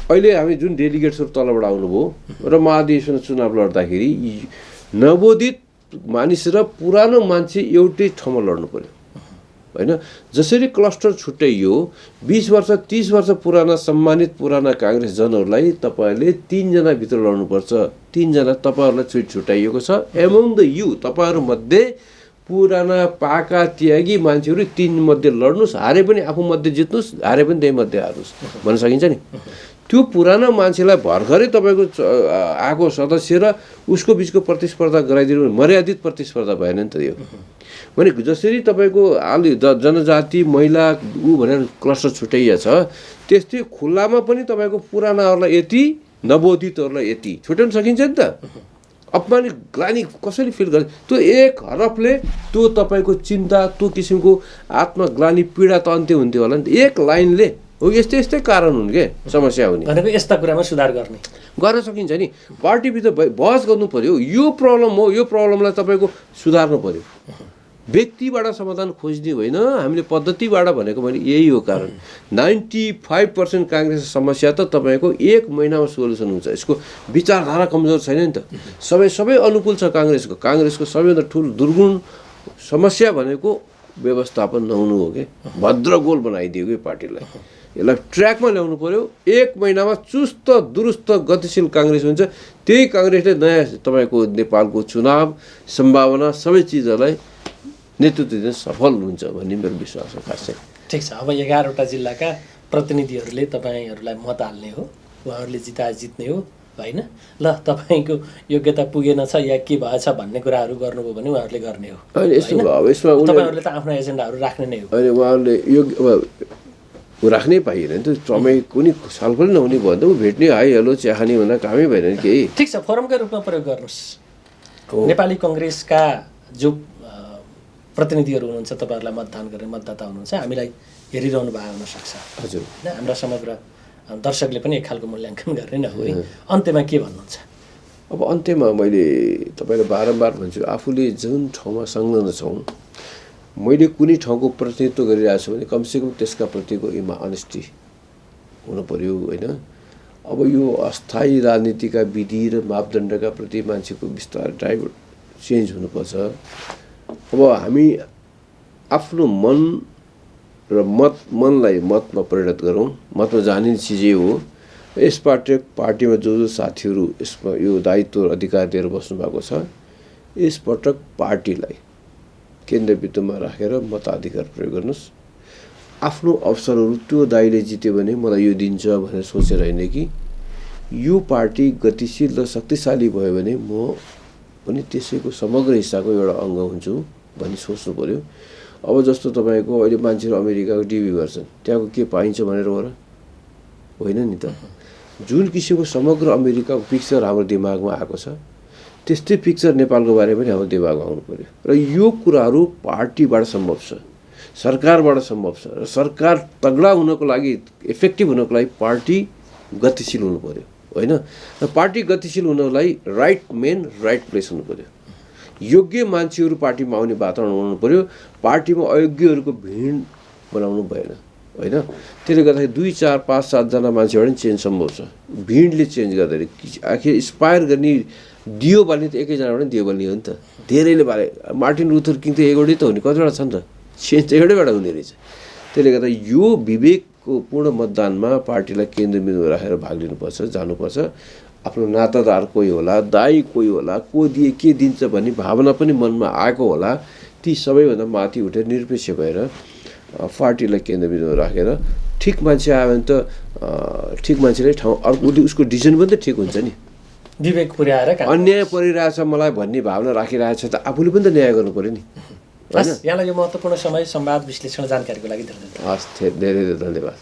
अहिले हामी जुन डेलिगेट्सहरू तलबाट आउनुभयो र महाधिवेशन चुनाव लड्दाखेरि नवोदित मानिस र पुरानो मान्छे एउटै ठाउँमा लड्नु पर्यो, होइन? जसरी क्लस्टर छुट्याइयो, 20 वर्ष 30 वर्ष पुराना सम्मानित पुराना काङ्ग्रेसजनहरूलाई तपाईँहरूले 3 जना भित्र लड्नुपर्छ। 3 जना तपाईँहरूलाई छुट्याइएको छ। एमङ द यु तपाईँहरूमध्ये पुराना पाका त्यागी मान्छेहरू 3 मध्ये लड्नुहोस्, हारे पनि आफू मध्ये जित्नुहोस्, हारे पनि त्यही मध्ये हार्नुहोस् भन्न सकिन्छ नि। त्यो पुरानो मान्छेलाई भर्खरै तपाईँको आएको सदस्य र उसको बिचको प्रतिस्पर्धा गराइदिनु, मर्यादित प्रतिस्पर्धा भएन नि त यो। भने जसरी तपाईँको जनजाति महिला भनेर क्लस्टर छुट्याइया छ, त्यस्तै खुल्लामा पनि तपाईँको पुरानाहरूलाई यति, नवोदितहरूलाई यति छुट्याउन सकिन्छ नि त। अपमानित ग्लानी कसरी फिल गर्छ? त्यो एक हरफले त्यो तपाईँको चिन्ता, त्यो किसिमको आत्मग्लानी पीडा त अन्त्य हुन्थ्यो होला नि त, एक लाइनले। हो यस्तै यस्तै कारण हुन् के समस्या हुने भनेको, यस्ता कुरामा सुधार गर्न सकिन्छ नि। पार्टीभित्र बहस गर्नु पर्यो, यो प्रब्लम हो, यो प्रब्लमलाई तपाईँको सुधार्नु पर्यो। व्यक्तिबाट समाधान खोज्ने होइन, हामीले पद्धतिबाट भनेको मैले यही हो कारण। 95% काङ्ग्रेसको समस्या त तपाईँको 1 महिनामा सोल्युसन हुन्छ। यसको विचारधारा कमजोर छैन नि त, सबै अनुकूल छ काङ्ग्रेसको। काङ्ग्रेसको सबैभन्दा ठुलो दुर्गुण समस्या भनेको व्यवस्थापन नहुनु हो कि, भद्रगोल बनाइदियो कि पार्टीलाई। यसलाई ट्र्याकमा ल्याउनु पर्यो। 1 महिनामा चुस्त दुरुस्त गतिशील काङ्ग्रेस हुन्छ। त्यही काङ्ग्रेसले नयाँ तपाईँको नेपालको चुनाव सम्भावना सबै चिजहरूलाई नेतृत्व दिन सफल हुन्छ भन्ने मेरो विश्वास हो खासै। ठिक छ, अब 11वटा जिल्लाका प्रतिनिधिहरूले तपाईँहरूलाई मत हाल्ने हो, उहाँहरूले जित्ने हो, होइन? ल तपाईँको योग्यता पुगेन छ या के भएछ भन्ने कुराहरू गर्नुभयो भने उहाँहरूले गर्ने हो। यसमा तपाईँहरूले त आफ्नो एजेन्डाहरू राख्ने नै हो। अहिले उहाँहरूले राख्नै पाइएन नि त, समय कुनै छलफल नहुने भयो भने त ऊ भेट्ने हाई हेलो चिया खाने भनेर कामै भएन नि केही। ठिक छ, फोरमकै रूपमा प्रयोग गर्नुहोस्। नेपाली कङ्ग्रेसका जो प्रतिनिधिहरू हुनुहुन्छ, तपाईँहरूलाई मतदान गर्ने मतदाता हुनुहुन्छ, हामीलाई हेरिरहनु भएको हुनसक्छ। हजुर, होइन? हाम्रा समग्र दर्शकले पनि एक खालको मूल्याङ्कन गर्ने नै हो। अन्त्यमा के भन्नुहुन्छ? अब अन्त्यमा मैले तपाईँलाई बारम्बार भन्छु, आफूले जुन ठाउँमा संलग्न छौँ, मैले कुनै ठाउँको प्रतिनिधित्व गरिरहेको छु भने कमसेकम त्यसका प्रतिको अनेस्टी हुनु पर्यो, होइन? अब यो अस्थायी राजनीतिका विधि र मापदण्डका प्रति मान्छेको बिस्तारै ड्राइभर चेन्ज हुनुपर्छ। अब हामी आफ्नो मन र मनलाई मतमा परिणत गरौँ। मतमा जाने चिजै हो। पार्टीमा जो साथीहरू यसमा यो दायित्व अधिकार दिएर बस्नु भएको छ, यसपटक पार्टीलाई केन्द्रबिन्दुमा राखेर मताधिकार प्रयोग गर्नुहोस्। आफ्नो अवसरहरू त्यो दाइले जित्यो भने मलाई यो दिन्छ भनेर सोचेर होइन कि यो पार्टी गतिशील र शक्तिशाली भयो भने म पनि त्यसैको समग्र हिस्साको एउटा अङ्ग हुन्छु भन्ने सोच्नु पऱ्यो। अब जस्तो तपाईँको अहिले मान्छेहरू अमेरिकाको टिभी गर्छन्, त्यहाँको के पाइन्छ भनेर हो र? होइन नि त। जुन किसिमको समग्र अमेरिकाको पिक्चर हाम्रो दिमागमा आएको छ त्यस्तै पिक्चर नेपालको बारेमा पनि हाम्रो दिमागमा आउनु पऱ्यो। र यो कुराहरू पार्टीबाट सम्भव छ, सरकारबाट सम्भव छ। र सरकार तगडा हुनको लागि, इफेक्टिभ हुनको लागि पार्टी गतिशील हुनु पऱ्यो, होइन? र पार्टी गतिशील हुनलाई राइट मेन राइट प्लेस हुनु पऱ्यो। योग्य मान्छेहरू पार्टीमा आउने वातावरण बनाउनु पऱ्यो। पार्टीमा अयोग्यहरूको भिड बनाउनु भएन, होइन? त्यसले गर्दाखेरि 2, 4, 5, 7 जना मान्छेबाट नि चेन्ज सम्भव छ। भिडले चेन्ज गर्दाखेरि आखिर इन्सपायर गर्ने दियो बाल्ने त एकैजनाबाट नि दियो बाल्ने हो नि त। धेरैले बाले मार्टिन लुथर किङ त एउटै त हो नि, कतिवटा छन् त? चेन्ज एउटैबाट हुने रहेछ। त्यसले गर्दा यो विवेकको पूर्ण मतदानमा पार्टीलाई केन्द्रबिन्दुमा राखेर भाग लिनुपर्छ, जानुपर्छ। आफ्नो नातादार कोही होला, दाई कोही होला, को दिए के दिन्छ भन्ने भावना पनि मनमा आएको होला। ती सबैभन्दा माथि उठेर निरपेक्ष भएर पार्टीलाई केन्द्रबिन्दुमा राखेर ठिक मान्छे आयो भने त ठिक मान्छेलाई ठाउँ अर्को उसको डिसिजन पनि त ठिक हुन्छ नि। विवेक पुर्याएर अन्याय परिरहेछ मलाई भन्ने भावना राखिरहेछ त आफूले पनि त न्याय गर्नु पऱ्यो नि, होइन? यहाँलाई यो महत्त्वपूर्ण समय संवाद विश्लेषण जानकारीको लागि हस्, धेरै धन्यवाद।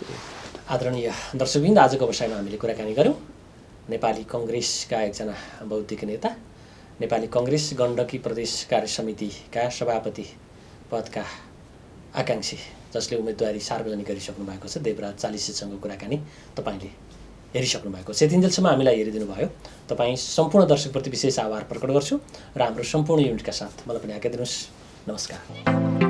आदरणीय दर्शकवृन्द, आजको विषयमा हामीले कुराकानी गऱ्यौँ नेपाली कङ्ग्रेसका एकजना बौद्धिक नेता, नेपाली कङ्ग्रेस गण्डकी प्रदेश कार्य समितिका सभापति पदका आकाङ्क्षी जसले उम्मेदवारी सार्वजनिक गरिसक्नु भएको छ, देवराज चालिसेसँग कुराकानी तपाईँले हेरिसक्नु भएको छ। यतिन्जेलसम्म हामीलाई हेरिदिनु भयो। तपाईँ सम्पूर्ण दर्शकप्रति विशेष आभार प्रकट गर्छु र हाम्रो सम्पूर्ण युनिटका साथ मलाई पनि आज्ञा दिनुहोस्। नमस्कार।